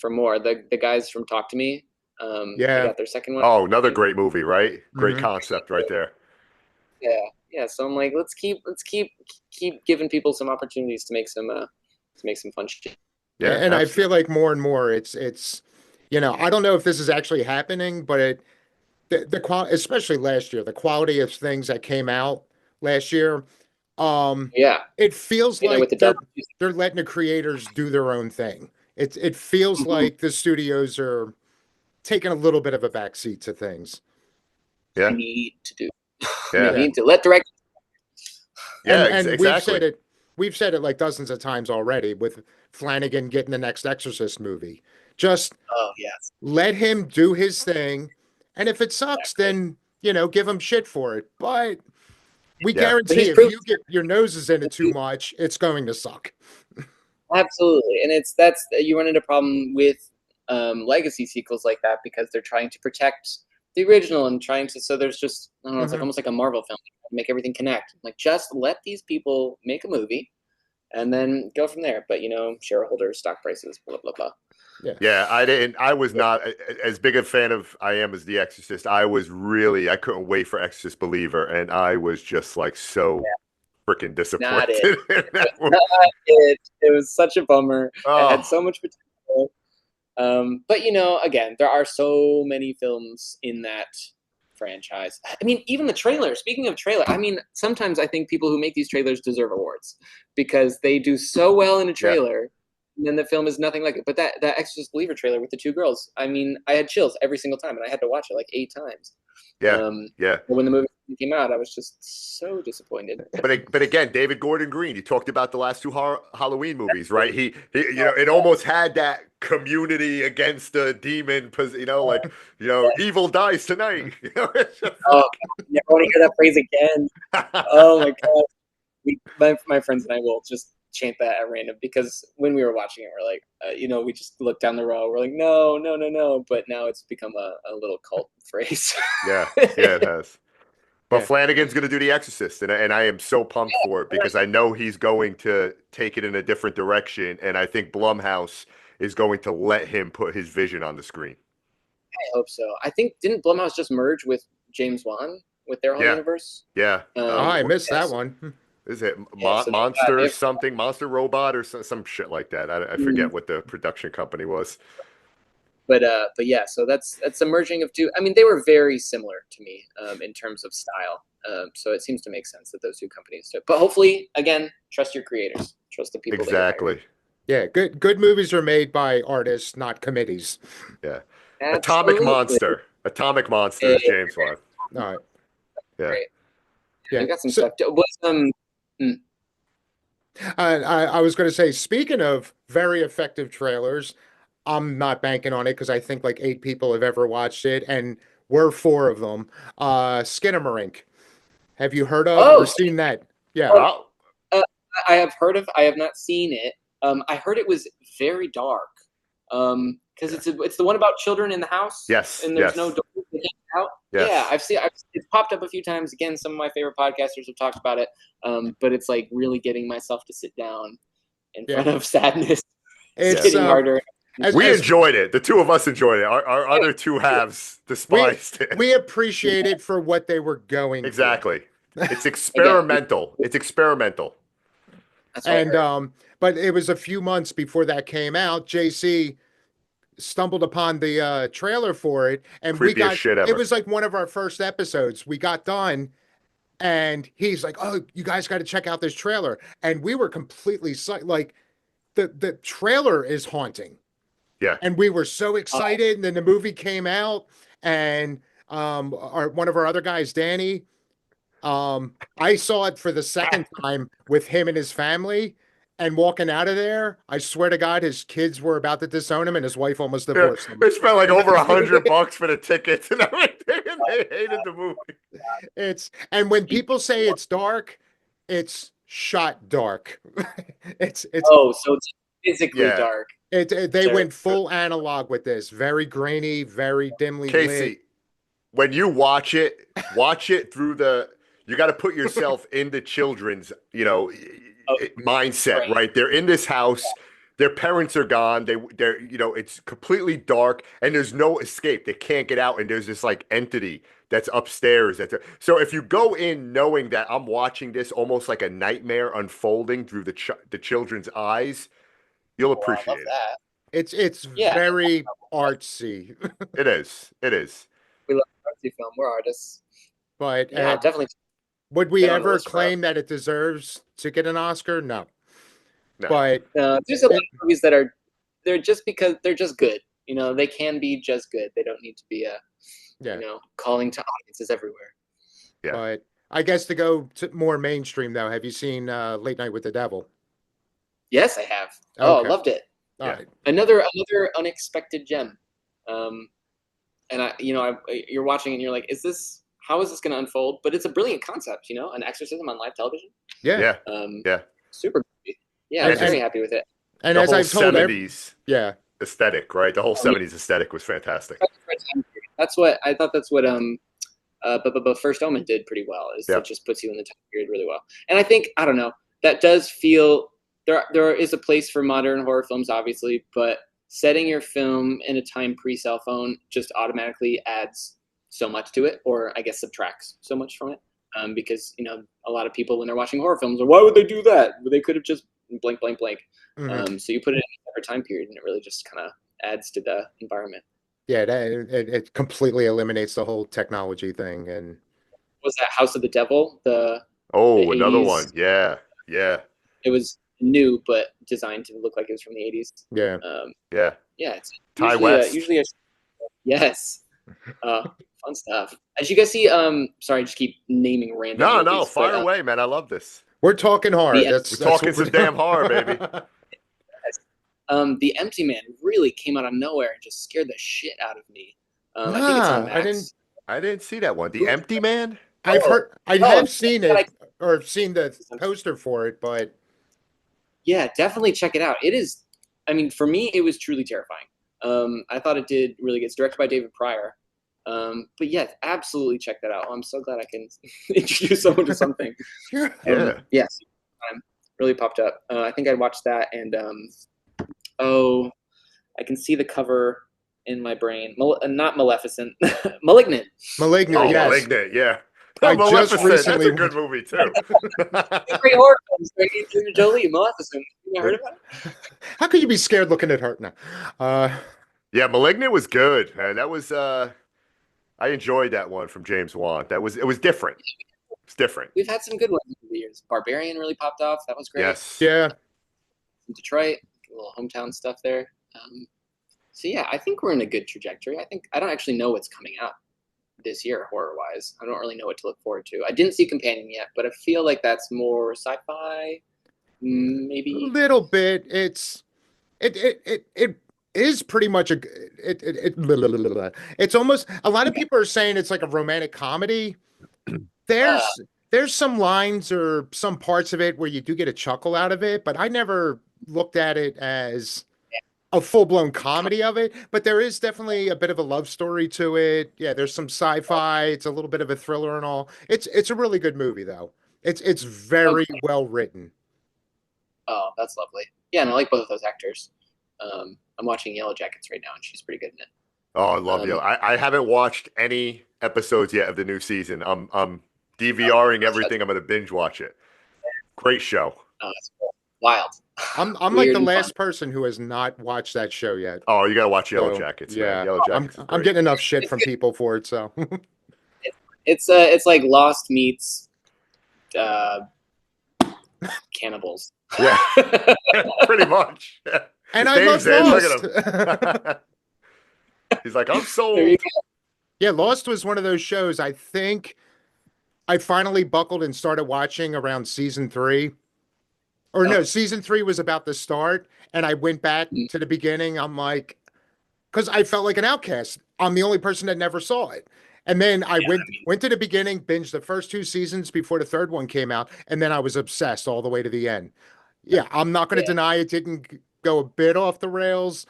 more. The guys from Talk to Me, they Yeah. got their second one. Oh, another great movie, right? Great Mhm. concept right there. Yeah. So I'm like, let's keep giving people some opportunities to make some fun shit. Yeah, And I absolutely. feel like more and more it's you know, I don't know if this is actually happening, but the quality, especially last year, the quality of things that came out last year, Yeah, it feels you know, with like the double. they're letting the creators do their own thing. It feels Mhm. like the studios are taking a little bit of a backseat to things. They Yeah, need to do. They yeah, need to let direct. yeah. And Exactly. we've said it like dozens of times already with Flanagan getting the next Exorcist movie. Just Oh yes, let him do his thing, and if it sucks, exactly. then you know, give him shit for it. But we Yeah, But guarantee he's if proved you get your noses in it too much, it's going to suck. absolutely, and that's you run into a problem with legacy sequels like that because they're trying to protect the original and trying to. So there's just I don't know. It's like Mhm. almost like a Marvel film, make everything connect. Like just let these people make a movie and then go from there. But you know, shareholders, stock prices, blah blah blah. Yeah. yeah. I didn't. I was not as big a fan of I am as The Exorcist. I couldn't wait for Exorcist Believer, and I was just like so freaking Not it. disappointed in that one. Not it. It was such a bummer. It had Oh, so much potential. But you know, again, there are so many films in that franchise. I mean, even the trailer. Speaking of trailer, I mean, sometimes I think people who make these trailers deserve awards because they do so well in a yeah, trailer, and then the film is nothing like it. But that Exorcist Believer trailer with the two girls, I mean, I had chills every single time, and I had to watch it like 8 times. yeah, yeah. But when the movie came out, I was just so disappointed. But again, David Gordon Green. You talked about the last two Halloween movies, right? You know, it almost had that community against the demon, you know, like evil dies tonight. You know, it's just Oh, I never want to hear that phrase again. like, Oh my god. My friends and I will just chant that at random because when we were watching it, we're like, you know, we just look down the row. We're like, no, no, no, no. But now it's become a little cult phrase. yeah, yeah, it has. But Yeah. Flanagan's going to do The Exorcist, and I am so pumped for it because I know he's going to take it in a different direction, and I think Blumhouse is going to let him put his vision on the screen. I hope so. I think didn't Blumhouse just merge with James Wan with their whole Yeah, universe? yeah. Oh, I missed that Yes. one. Is it Yeah, so Monster something, Monster Robot, or some shit like that? I Mhm. forget what the production company was. But yeah, so that's a merging of two. I mean, they were very similar to me in terms of style. So it seems to make sense that those two companies do it. But hopefully, again, trust your creators, trust the people that you hire. Exactly. Yeah, good movies are made by artists, not committees. Yeah. Absolutely. Atomic Monster Eh, is James Wan. All right. Yeah. Great. Yeah. We got some So stuff. What's mm, I was going to say, speaking of very effective trailers, I'm not banking on it because I think like 8 people have ever watched it, and we're 4 of them. Skinamarink. Have you heard of or oh, seen that? Yeah. um, Oh, uh, I have heard of. I have not seen it. I heard it was very dark. Because yeah. it's the one about children in the house Yes, and there's no yes, door to get out. Yeah, yes. it's popped up a few times. Again, some of my favorite podcasters have talked about it. But it's like really getting myself to sit down in Yeah. front of sadness. It's It's getting harder. We as enjoyed it. The two of us enjoyed it. Our other two halves we despised it. we appreciate it for what they were going for. Exactly. It's Again, experimental. It's experimental. that's what I And heard. but it was a few months before that came out. JC stumbled upon the trailer for it, and Creepiest shit it ever. was like one of our first episodes. We got done, and he's like, "Oh, you guys got to check out this trailer," and we were completely like, the trailer is haunting, Yeah. and we were so excited. And then the movie came out, and one of our other guys, Danny, I saw it for the second time with him and his family. And walking out of there, I swear to God, his kids were about to disown him, and his wife almost Yeah, divorced him. they spent like over $100 for the tickets and everything, and they hated the movie. And when people say it's dark, it's shot dark. It's Oh, so it's physically Yeah. dark. they went full analog with this, very grainy, very dimly lit. Casey, when you watch it through you got to put yourself in the children's, mindset, Right. right? They're in this house. Their parents are gone. They're, it's completely dark and there's no escape. They can't get out. And there's this like entity that's upstairs. So if you go in knowing that I'm watching this almost like a nightmare unfolding through the children's eyes, you'll I appreciate love it. that. It's Yeah. very artsy, It is. It is. We love artsy film. We're artists. but Yeah, definitely. would we Get on the ever list for claim that it deserves to get an Oscar? No. No. But There's a lot of movies that they're just because they're just good. They can be just good. They don't need to be calling to audiences everywhere. Yeah. But I guess to go to more mainstream though, have you seen Late Night with the Devil? Yes, I have. Oh, Okay. loved it. All Yeah. right. Another unexpected gem. And you're watching and you're like, how is this going to unfold? But it's a brilliant concept, an exorcism on live television. Yeah. Yeah. Super. Yeah, I was very happy with it. And The as whole I've told 70s yeah. aesthetic, right? The whole 70s aesthetic was fantastic. That's what I thought. That's what but First Omen did pretty well. It just puts you in the time period really well. And I think I don't know, that does feel there is a place for modern horror films, obviously, but setting your film in a time pre-cell phone just automatically adds so much to it, or I guess subtracts so much from it. Because a lot of people when they're watching horror films are, why would they do that? They could have just blank. Mm-hmm. So you put it in a different time period, and it really just kind of adds to the environment. Yeah, it completely eliminates the whole technology thing. And was that House of the Devil? The another 80s. one. Yeah. It was new, but designed to look like it was from the 80s. Yeah. Yeah. It's Ty usually West. yes. Fun stuff. Did you guys see? Sorry, I just keep naming random. No, movies, fire but, away, man. I love this. We're talking horror. We're talking some damn horror, baby. The Empty Man really came out of nowhere and just scared the shit out of me. I think it's on Max. I didn't see that one. The Empty Man? I've heard. I have seen it or seen the poster for it, but yeah, definitely check it out. It is. I mean, for me, it was truly terrifying. I thought it did really good. It's directed by David Pryor. But yeah, absolutely check that out. I'm so glad I can introduce someone to something. Yes, really popped up. I think I watched that, and I can see the cover in my brain. Not Maleficent, Malignant. Malignant, yes. Malignant, yeah. I just recently. That's a good movie too. Great horror films. Angelina Jolie, Maleficent. You heard about it? How could you be scared looking at her now? Yeah, Malignant was good, man. That was I enjoyed that one from James Wan. It was different. It's different. We've had some good ones over the years. Barbarian really popped off. That was great. Yes. Yeah. In Detroit, a little hometown stuff there. So yeah, I think we're in a good trajectory. I don't actually know what's coming out this year horror wise. I don't really know what to look forward to. I didn't see Companion yet, but I feel like that's more sci-fi, maybe a little bit. It is pretty much it's almost, a lot of people are saying it's like a romantic comedy. There's some lines or some parts of it where you do get a chuckle out of it, but I never looked at it as a full-blown comedy of it. But there is definitely a bit of a love story to it. Yeah, there's some sci-fi. It's a little bit of a thriller and all. It's a really good movie though. It's very well written. Oh, that's lovely. Yeah, and I like both of those actors. I'm watching Yellow Jackets right now, and she's pretty good in it. Oh, I love Yellow. I haven't watched any episodes yet of the new season. I'm DVRing everything. I'm going to binge watch it. Great show. Oh, that's cool. wild. I'm like Weird the and fun. last person who has not watched that show yet. Oh, you got to watch Yellow So Jackets, man. yeah, Yellow Jackets is I'm great. getting enough shit It's from good. people for it. So It's like Lost meets uh, cannibals. Yeah, pretty much. and I love Dave's in. Look Lost. at him. He's like, I'm There you sold. go. Yeah, Lost was one of those shows. I think I finally buckled and started watching around season 3. Or Oh, no, season 3 was about to start, and I went back mm, to the beginning. I'm like, because I felt like an outcast. I'm the only person that never saw it. And then I yeah. went to the beginning, binged the first 2 seasons before the third one came out, and then I was obsessed all the way to the end. Yeah, I'm not going to Yeah. deny it didn't go a bit off the rails,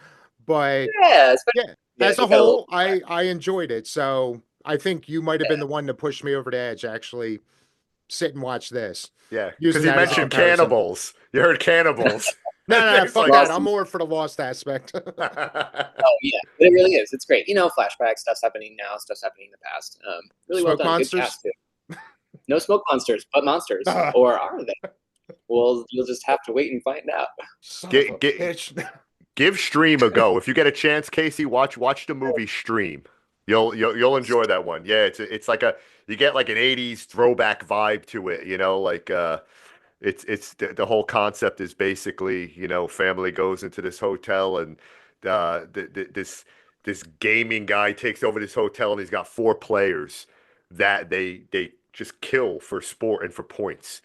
but Yeah. yeah, Yeah. as a It got a little. whole, I enjoyed it. So I think you might have been the one to push me over the edge. Actually, sit and watch this, Yeah, because using he that as a mentioned comparison. cannibals. You heard cannibals. No, And no, no, Dave's fuck like, that. Lost. I'm more for the Lost aspect. Oh yeah, but it really is. It's great. Flashback stuff's happening now. Stuff's happening in the past. Really well Smoke done. Good monsters. cast too. No smoke monsters, but monsters, Ah, or are they? Well, you'll just have to wait and find out. son of a get, bitch. give Stream a go. If you get a chance, Casey, watch the movie Stream. You'll enjoy that one. Yeah, it's like you get like an 80s throwback vibe to it, like it's the whole concept is basically, family goes into this hotel and this gaming guy takes over this hotel and he's got 4 players that they just kill for sport and for points.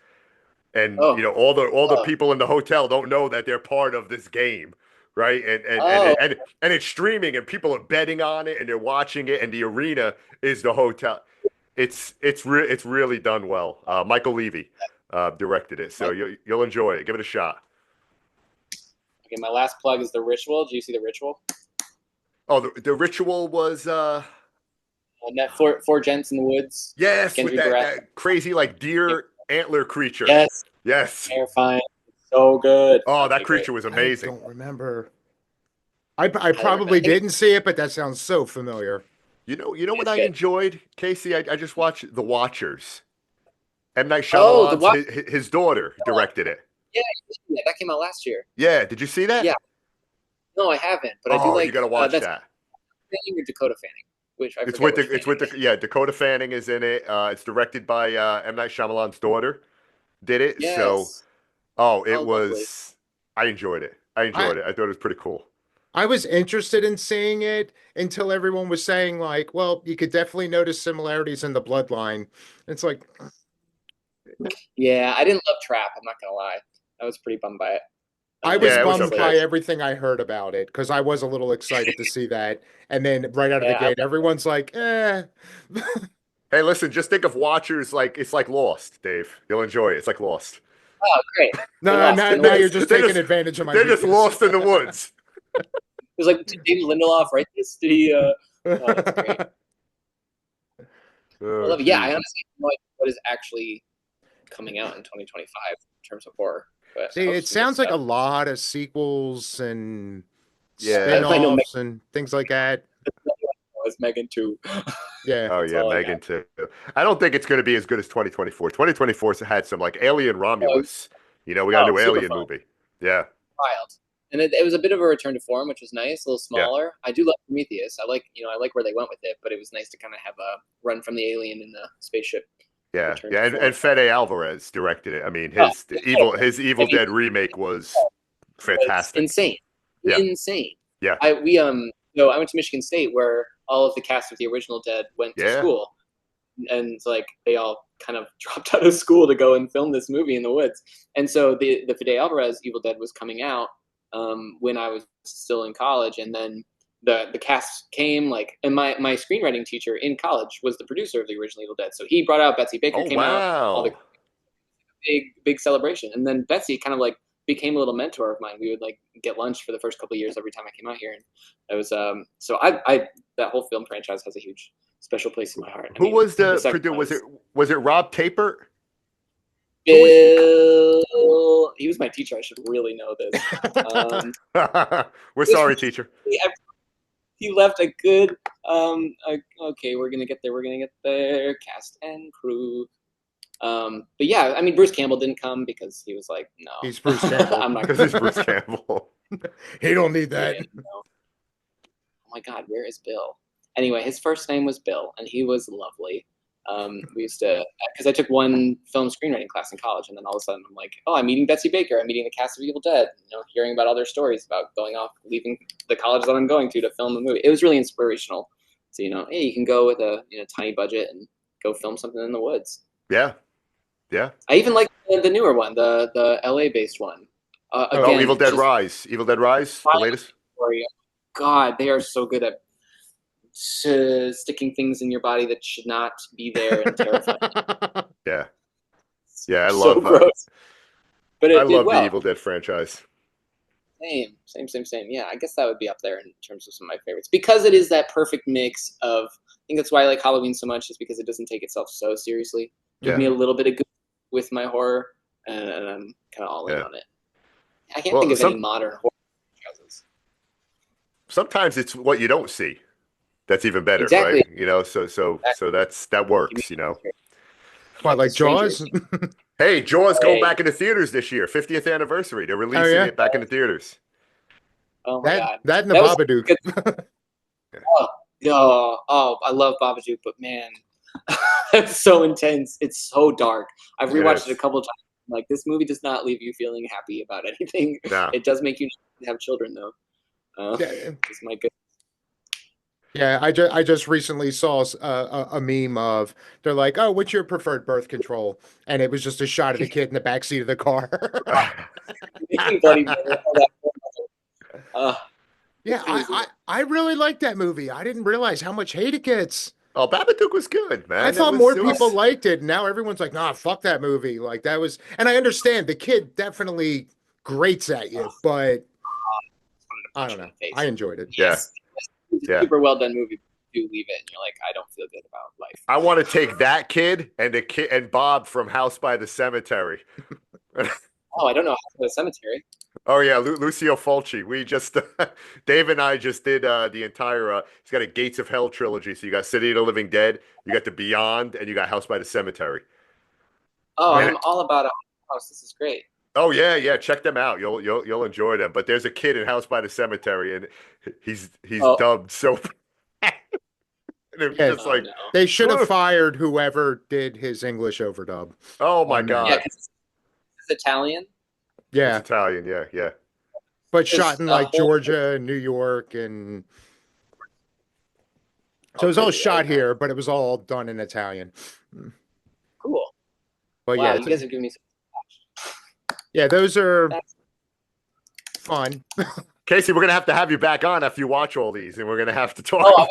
And Oh, all the oh, people in the hotel don't know that they're part of this game, right? oh, And it's streaming and people are betting on it and they're watching it and the arena is the hotel. It's really done well. Michael Levy directed it, so Mike. you'll enjoy it. Give it a shot. Okay, my last plug is The Ritual. Do you see The Ritual? Oh, the ritual was Net four gents in the woods. yes, with Gendry that Barrett. that crazy like deer antler creature. Yes, Yes. terrifying. So good. Oh, that Okay, great. creature was I amazing. don't remember. I Highly probably recommend. didn't see it, but that sounds so familiar. You know what It's I good. enjoyed, Casey? I just watched The Watchers. M. Night Oh, the Shyamalan's watch. his daughter directed it. Yeah, yeah, that came out last year. Yeah, did you see that? Yeah. No, I haven't, but I do Oh, you like. got to watch That's that. Fanning or Dakota Fanning, which I It's forget with which the it's with Fanning. the yeah Dakota Fanning is in it. It's directed by M. Night Shyamalan's daughter. Did it? So Yes. it Oh, lovely. was. I enjoyed it. I I enjoyed it. I thought it was pretty cool. I was interested in seeing it until everyone was saying like, well, you could definitely notice similarities in the bloodline. It's like Yeah, I didn't love Trap. I'm not gonna lie. I was pretty bummed by it. I was Yeah, it was It's bummed like, by okay. everything I heard about it because I was a little excited to see that. And then right out of the yeah. gate, everyone's like, eh. Hey, listen, just think of Watchers like it's like Lost, Dave. You'll enjoy it. It's like Lost. Oh, great. They're No, lost now, in the now woods. you're just They're taking just advantage of my they're just weakness. lost in the woods. It was like, did David Lindelof write this? Did he? Oh, it's great. I Oh, love it. Yeah, I geez. honestly have no idea what is actually coming out in 2025 in terms of horror, but I See, hope it some good sounds like a stuff. lot of sequels and Yeah. I know spin-offs and things like that. was Megan too. Yeah. Oh That's yeah, all I got. Megan too. I don't think it's going to be as good as 2024. 2024's had some like Alien Oh, Romulus. We got a new super Alien fun, movie. Yeah, wild, and it was a bit of a return to form, which was nice. A little yeah, smaller. I do love Prometheus. I like where they went with it, but it was nice to kind of have a run from the alien in the spaceship. yeah, Return to yeah. And form. Fede Alvarez directed it. I mean, Oh, his I Evil mean, Dead remake was was fantastic. insane, Yeah, insane. yeah, I went to Michigan State where all of the cast of the original Dead went to yeah. school, and like they all kind of dropped out of school to go and film this movie in the woods. And so the Fede Alvarez Evil Dead was coming out when I was still in college, and then the cast came and my screenwriting teacher in college was the producer of the original Evil Dead, so he brought out Betsy Baker, Oh came out, all the wow. big celebration, and then Betsy kind of became a little mentor of mine. We would get lunch for the first couple of years every time I came out here, and it was so I that whole film franchise has a huge special place in my heart. Who was The the second producer? one Was it Rob Tapert? Who was? Bill. He was my teacher. I should really know this. We're sorry, teacher. He left a good. Okay, we're gonna get there. We're gonna get there. Cast and crew. But yeah, I mean, Bruce Campbell didn't come because he was like, no, He's Bruce Campbell. I'm not. Because it's Bruce Campbell. He don't need that. Yeah, no. Oh my God, where is Bill? Anyway, his first name was Bill, and he was lovely. We used to, because I took one film screenwriting class in college, and then all of a sudden I'm like, oh, I'm meeting Betsy Baker. I'm meeting the cast of Evil Dead. Hearing about all their stories about going off, leaving the college that I'm going to film a movie. It was really inspirational. So hey, you can go with a tiny budget and go film something in the woods. Yeah. Yeah. I even like the newer one, the LA based one. Again, Evil Dead Rise. Evil Dead Rise, the latest. Story. God, they are so good at sticking things in your body that should not be there and terrifying. Yeah. Yeah, I so love gross. But I love well. the Evil Dead franchise. Same. Yeah, I guess that would be up there in terms of some of my favorites because it is that perfect mix of. I think that's why I like Halloween so much, is because it doesn't take itself so seriously. Give me a little bit of good with my horror, and I'm kind of all in on it. I can't think of any modern horror franchises. Sometimes it's what you don't see that's even better, exactly. right? So that works, What, like Jaws? Hey, Jaws going back into theaters this year, 50th anniversary. They're releasing it back into theaters. Oh my God. That and the Babadook. I love Babadook, but man, it's so intense. It's so dark. I've rewatched it a couple of times. Like, this movie does not leave you feeling happy about anything. No. It does make you have children, though. It's my good. Yeah, I just recently saw a meme of, they're like, oh, what's your preferred birth control? And it was just a shot of the kid in the backseat of the car. Yeah, I really like that movie. I didn't realize how much hate it gets. Oh, Babadook was good, man. I thought more people liked it. Now everyone's like, nah, fuck that movie. Like, that was, and I understand the kid definitely grates at you, but I don't know. I enjoyed it. Yeah. It's a super well done movie. You leave it and you're like, I don't feel good about life. I want to take that kid and Bob from House by the Cemetery. Oh, I don't know. House by the Cemetery. Oh yeah, Lucio Fulci. We just Dave and I just did the entire. He's got a Gates of Hell trilogy. So you got City of the Living Dead, you got The Beyond, and you got House by the Cemetery. Oh, I'm all about a house. This is great. Oh yeah. Check them out. You'll enjoy them. But there's a kid in House by the Cemetery, and he's dubbed so. Just like, no. They should have fired whoever did his English overdub. Oh my God! Yeah, it's Italian. Yeah, it's Italian. Yeah. But shot in like Georgia and New York, and so it was all shot here, but it was all done in Italian. Cool. But wow, yeah, you guys are giving me some. Yeah, those are fun. Casey, we're gonna have you back on after you watch all these, and we're gonna have to talk.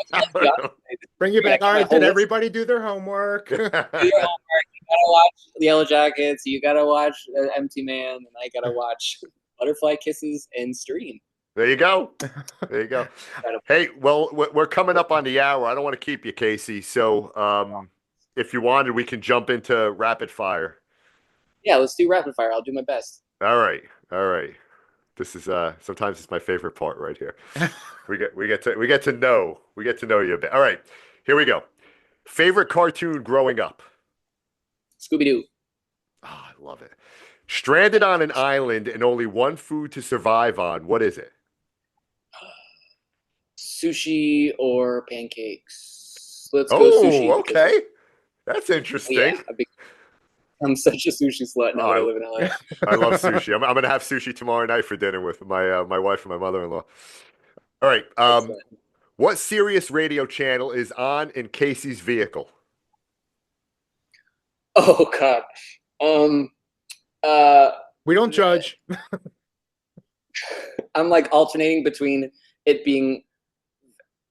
Bring you back. All right, did everybody do their homework? Do your homework. You gotta watch the Yellow Jackets. You gotta watch Empty Man, and I gotta watch Butterfly Kisses and Stream. There you go. Hey, well, we're coming up on the hour. I don't want to keep you, Casey. So, if you wanted, we can jump into rapid fire. Yeah, let's do rapid fire. I'll do my best. All right. This is sometimes it's my favorite part right here. we get to know you a bit. All right, here we go. Favorite cartoon growing up? Scooby-Doo. Oh, I love it. Stranded on an island and only one food to survive on. What is it? Sushi or pancakes. Let's go sushi. Oh, okay. That's interesting. Yeah, I'm such a sushi slut now that I live in LA. I love sushi. I'm going to have sushi tomorrow night for dinner with my wife and my mother-in-law. All right. What Sirius radio channel is on in Casey's vehicle? Oh God. We don't judge. I'm like alternating between it being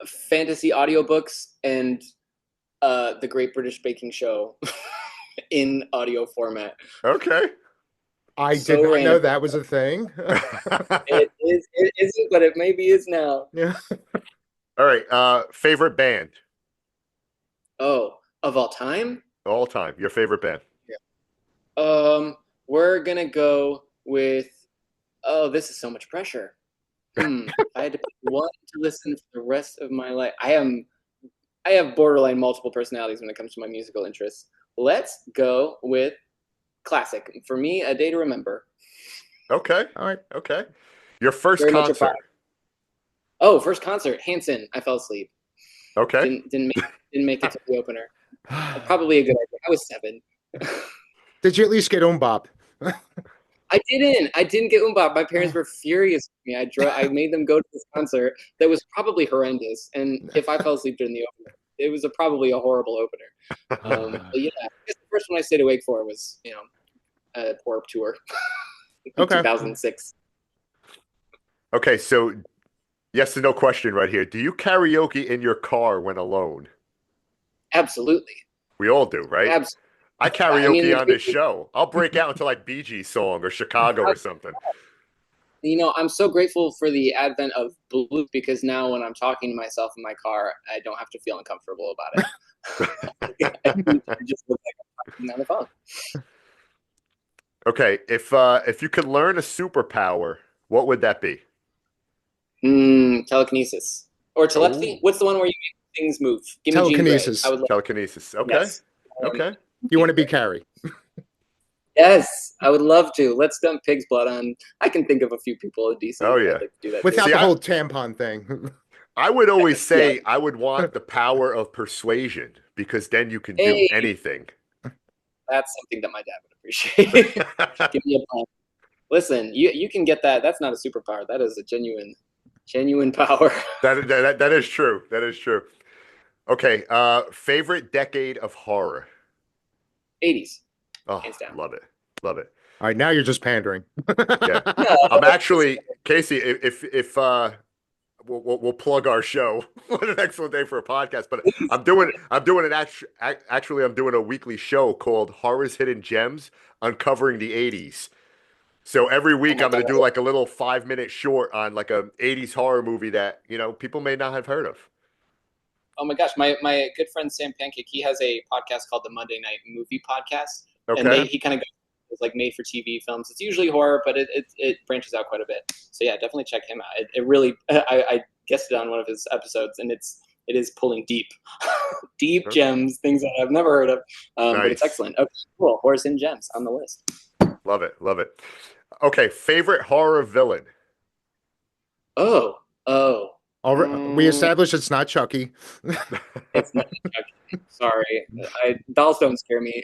fantasy audiobooks and the Great British Baking Show in audio format. Okay. I did not know that was a thing. It isn't, but it maybe is now. Yeah. All right. Favorite band? Oh, of all time? All time. Your favorite band? Yeah. We're gonna go with. Oh, this is so much pressure. If I had to pick one to listen for the rest of my life, I have borderline multiple personalities when it comes to my musical interests. let's go with classic. For me, A Day to Remember. Okay. All right. Okay. Your first Very much a concert. Oh, first concert, Hanson. I fell asleep. Okay. Didn't make it to the opener. Probably a good idea. I was 7. Did you at least get Bop? I didn't get Umbop. My parents were furious with me. I made them go to this concert that was probably horrendous. And if I fell asleep during the opener, it was probably a horrible opener. But yeah, I guess the first one I stayed awake for was, Warped Tour in Okay. 2006. Okay, so yes or no question right here. Do you karaoke in your car when alone? Absolutely. We all do, right? Absolutely. I karaoke on this show. I'll break out into like Bee Gees song or Chicago or something. I'm so grateful for the advent of Bluetooth because now when I'm talking to myself in my car, I don't have to feel uncomfortable about it. I just look like I'm talking on the phone. Okay, if you could learn a superpower, what would that be? Telekinesis or telepathy. Oh. What's the one where you make things move? Give me Telekinesis. Jean Grey. I would love. Telekinesis. Okay. Yes. Okay. You want to be Carrie? Yes, I would love to. Let's dump pig's blood on. I can think of a few people in DC. Oh, yeah. I'd like to do that. Without See, the whole tampon thing. I would always say Yeah. I would want the power of persuasion because then you can do Hey. anything. That's something that my dad would appreciate. Give me a plan. Listen, you can get that. That's not a superpower. That is a genuine power. That is true. That is true. Okay. Favorite decade of horror. 80s. Oh, Hands down. love it. Love it. All right, now you're just pandering. Yeah. No, I'm actually Casey. If we'll plug our show. What an excellent day for a podcast! But I'm doing a weekly show called Horror's Hidden Gems, uncovering the '80s. So every week I'm going to do like a little 5-minute short on like a '80s horror movie that people may not have heard of. Oh my gosh, my good friend Sam Pancake, he has a podcast called the Monday Night Movie Podcast, and Okay. he kind of goes like made for TV films. It's usually horror, but it branches out quite a bit. So yeah, definitely check him out. It really I guested on one of his episodes, and it is pulling deep Okay. gems, things that I've never heard of. But it's Nice. excellent. Okay, cool. Horror's Hidden Gems on the list. Love it. Love it. Okay. Favorite horror villain. Oh. We established it's not Chucky. It's not Chucky. Sorry, dolls don't scare me.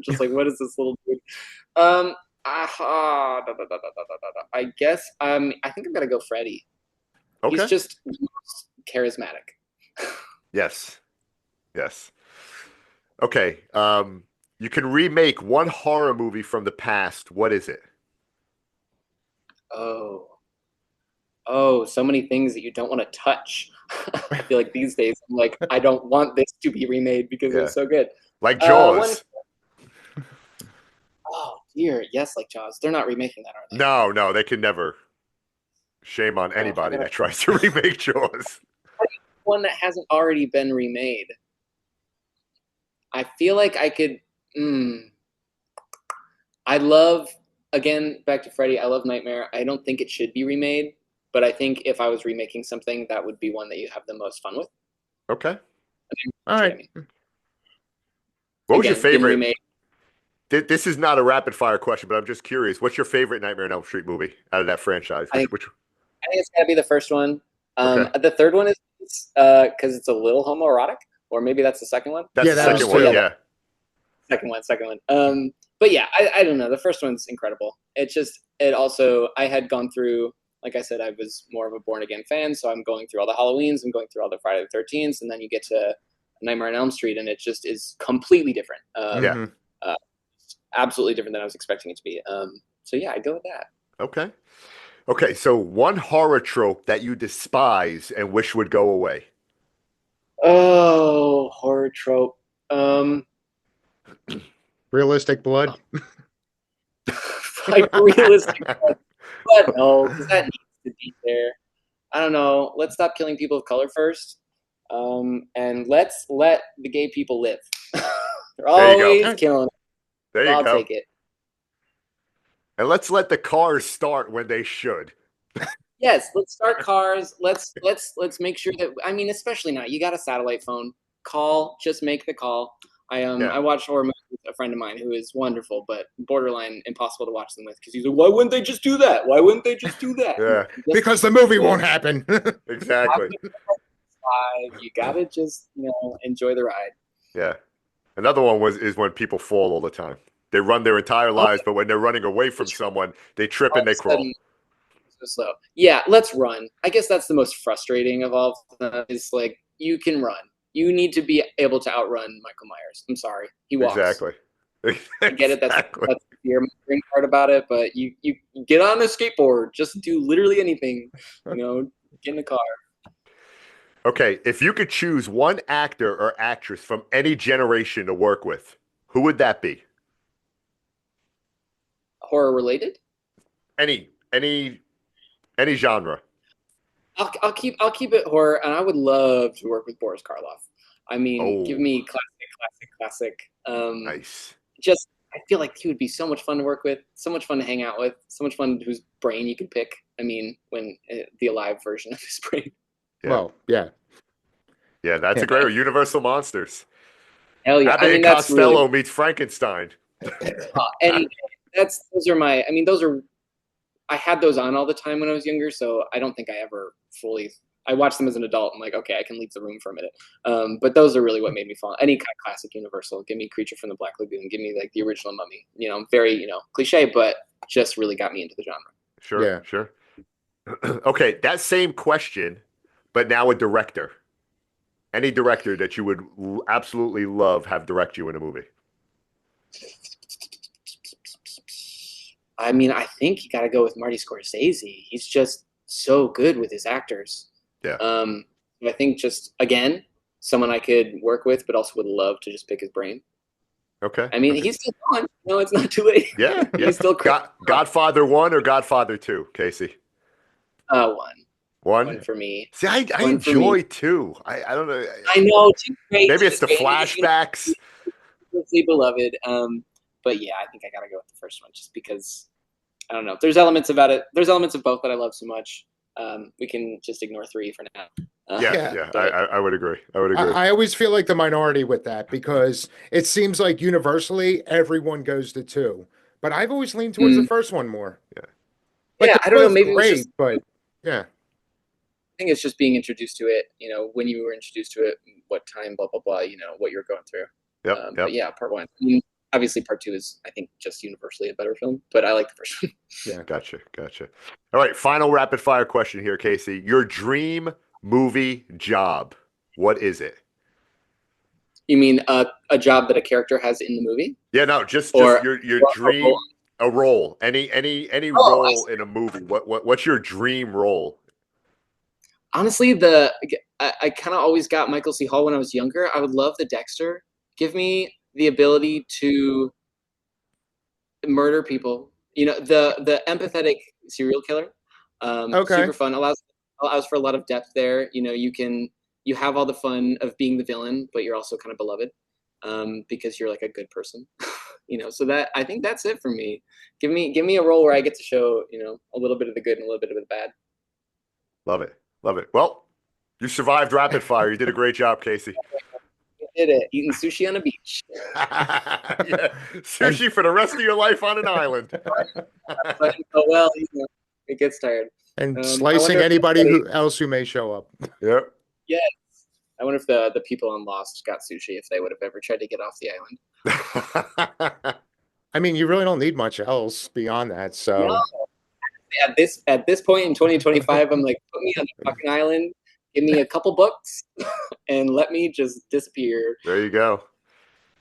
Just like, what is this little dude? I guess I think I'm gonna go Freddy. Okay. He's just charismatic. Yes. Yes. Okay. You can remake one horror movie from the past. What is it? Oh, so many things that you don't want to touch. I feel like these days, I'm like, I don't want this to be remade because it was so good. Like Jaws. Oh dear, yes, like Jaws. They're not remaking that, are they? No, they can never. Shame on anybody that tries to remake Jaws. One that hasn't already been remade. I feel like I could. I love, again, back to Freddy. I love Nightmare. I don't think it should be remade, but I think if I was remaking something, that would be one that you have the most fun with. Okay. All right. What was your favorite? Remade. This is not a rapid fire question, but I'm just curious. What's your favorite Nightmare on Elm Street movie out of that franchise? I think it's got to be the first one. The third one is because it's a little homoerotic, or maybe that's the second one. That's the second one, yeah. Second one. But yeah, I don't know. The first one's incredible. I had gone through, like I said, I was more of a born again fan, so I'm going through all the Halloweens, I'm going through all the Friday the 13th, and then you get to Nightmare on Elm Street, and it just is completely different. Absolutely different than I was expecting it to be. So yeah, I'd go with that. Okay. So one horror trope that you despise and wish would go away. Oh, horror trope. Realistic blood. Like realistic blood. But no, because that needs to be there. I don't know. Let's stop killing people of color first. And let's let the gay people live. They're always killing. There you I'll go. take it. And let's let the cars start when they should. Yes, let's start cars. Let's make sure that, I mean, especially now, you got a satellite phone. Just make the call. I watch horror movies with a friend of mine who is wonderful, but borderline impossible to watch them with because he's like, why wouldn't they just do that? Why wouldn't they just do that? Yeah, because the movie won't happen. exactly. You gotta just enjoy the ride. Yeah. Another one is when people fall all the time. They run their entire lives, but when they're running away from someone, they trip and they crawl. So slow. Yeah, let's run. I guess that's the most frustrating of all of them. Is like you can run. You need to be able to outrun Michael Myers. I'm sorry, he walks. Exactly. I get it. That's the fear part about it. But you get on a skateboard. Just do literally anything. Get in the car. Okay, if you could choose one actor or actress from any generation to work with, who would that be? Horror related? Any genre. I'll keep it horror, and I would love to work with Boris Karloff. I mean, give me classic. Nice. Just I feel like he would be so much fun to work with, so much fun to hang out with, so much fun whose brain you could pick. I mean, when the alive version of his brain. Yeah. Well, yeah. Yeah, that's a great Universal Monsters. Hell yeah! Abbott and Costello meets Frankenstein. And those are. I had those on all the time when I was younger, so I don't think I ever fully. I watched them as an adult. I'm like, okay, I can leave the room for a minute. But those are really what made me fall. Any kind of classic Universal. Give me Creature from the Black Lagoon. Give me like the original Mummy. Very cliche, but just really got me into the genre. Sure, yeah, sure. Okay, that same question, but now a director. Any director that you would absolutely love have direct you in a movie. I mean, I think you got to go with Marty Scorsese. He's just so good with his actors. Yeah. I think just, again, someone I could work with, but also would love to just pick his brain. Okay. I mean, he's still on. No, it's not too late. Yeah. He's still Godfather 1 or Godfather 2, Casey? 1. One for me. See, I enjoy 2. I don't know. I know. 2 great. Maybe it's the flashbacks. Beloved. But yeah, I think I gotta go with the first one just because I don't know. There's elements about it. There's elements of both that I love so much. We can just ignore 3 for now. I would agree. I always feel like the minority with that because it seems like universally everyone goes to 2, but I've always leaned towards the first one more. Yeah. I don't know. Maybe great, it was just, but yeah. I think it's just being introduced to it. When you were introduced to it, what time, blah blah blah. What you're going through. Yep. But yeah, part 1. I mean, obviously, part 2 is, I think, just universally a better film, but I like the first one. Yeah, gotcha. All right, final rapid fire question here, Casey. Your dream movie job, what is it? You mean a job that a character has in the movie? Yeah, no, just your dream, a role, any role in a movie. What's your dream role? Honestly, I kind of always got Michael C. Hall when I was younger. I would love the Dexter. Give me the ability to murder people. The empathetic serial killer. Okay. Super fun. Allows for a lot of depth there. You have all the fun of being the villain, but you're also kind of beloved because you're like a good person. So that I think that's it for me. Give me a role where I get to show a little bit of the good and a little bit of the bad. Love it. Well, you survived rapid fire. You did a great job, Casey. You did it. Eating sushi on a beach. Yeah, sushi for the rest of your life on an island. Well, it gets tired. And slicing anybody else who may show up. Yep. Yes. I wonder if the people on Lost got sushi if they would have ever tried to get off the island. I mean, you really don't need much else beyond that. So no. At this point in 2025, I'm like, put me on a fucking island, give me a couple books, and let me just disappear. There you go.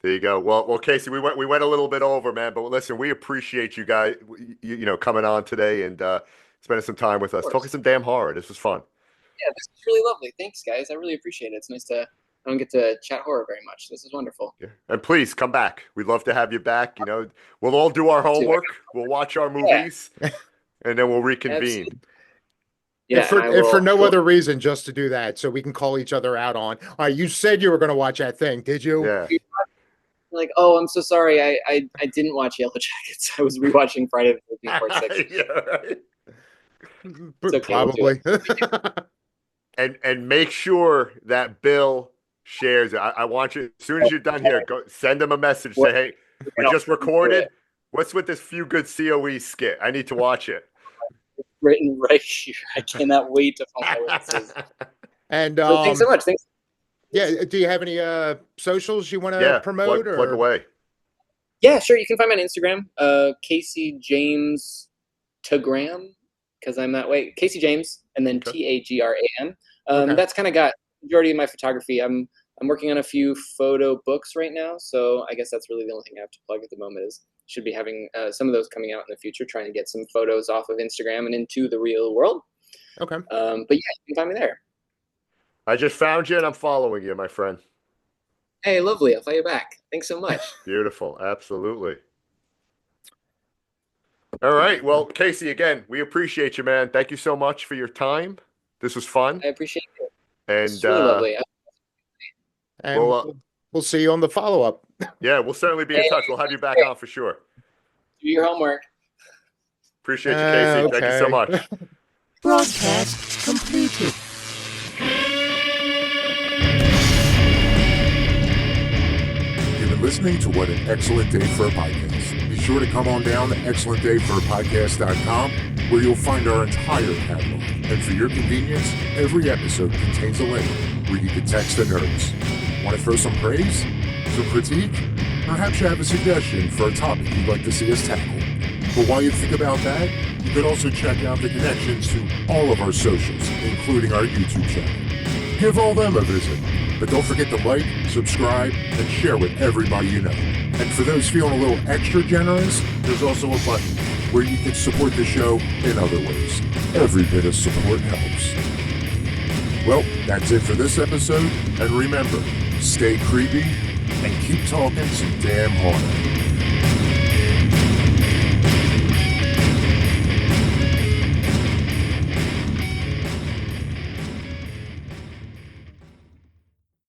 Well, Casey, we went a little bit over, man, but listen, we appreciate you guys, coming on today and spending some time with us, talking some damn horror. This was fun. Yeah, this was really lovely. Thanks, guys. I really appreciate it. It's nice I don't get to chat horror very much. This is wonderful. Yeah. And please come back. We'd love to have you back. We'll all do our homework. We'll watch our movies. Yeah. And then we'll reconvene. If for no other reason, just to do that, so we can call each other out on. You said you were going to watch that thing, did you? Yeah. Like, oh, I'm so sorry. I didn't watch Yellow Jackets. I was rewatching Friday the 13th Part 6. Yeah, right. Okay, probably. And make sure that Bill shares it. I want you, as soon as you're done here, go send him a message. Say, hey, we just recorded. What's with this Few Good COE skit? I need to watch it. Written right here. I cannot wait to find out what it says. And Thanks so much. Thanks. Yeah, do you have any socials you want to promote? Plug away. Yeah, sure. You can find me on Instagram, Casey James Tagram, because I'm that way. Casey James, and then Tagran. That's kind of got majority of my photography. I'm working on a few photo books right now, so I guess that's really the only thing I have to plug at the moment. Is should be having some of those coming out in the future, trying to get some photos off of Instagram and into the real world. Okay. But yeah, you can find me there. I just found you and I'm following you, my friend. Hey, lovely. I'll follow you back. Thanks so much. Beautiful. Absolutely. All right. Well, Casey, again, we appreciate you, man. Thank you so much for your time. This was fun. I appreciate it. And it's really lovely. And we'll see you on the follow-up. Yeah, we'll certainly be in touch. We'll have you back on for sure. Do your homework. Appreciate you, Casey. Okay. Thank you so much. Broadcast completed. You've been listening to What an Excellent Day for a Podcast. Be sure to come on down to excellentdayforapodcast.com where you'll find our entire catalog. And for your convenience, every episode contains a link where you can text the nerds. Want to throw some praise? Some critique? Perhaps you have a suggestion for a topic you'd like to see us tackle. But while you think about that, you could also check out the connections to all of our socials, including our YouTube channel. Give all them a visit. But don't forget to like, subscribe, and share with everybody you know. And for those feeling a little extra generous, there's also a button where you can support the show in other ways. Every bit of support helps. Well, that's it for this episode. And remember, stay creepy and keep talking some damn horror.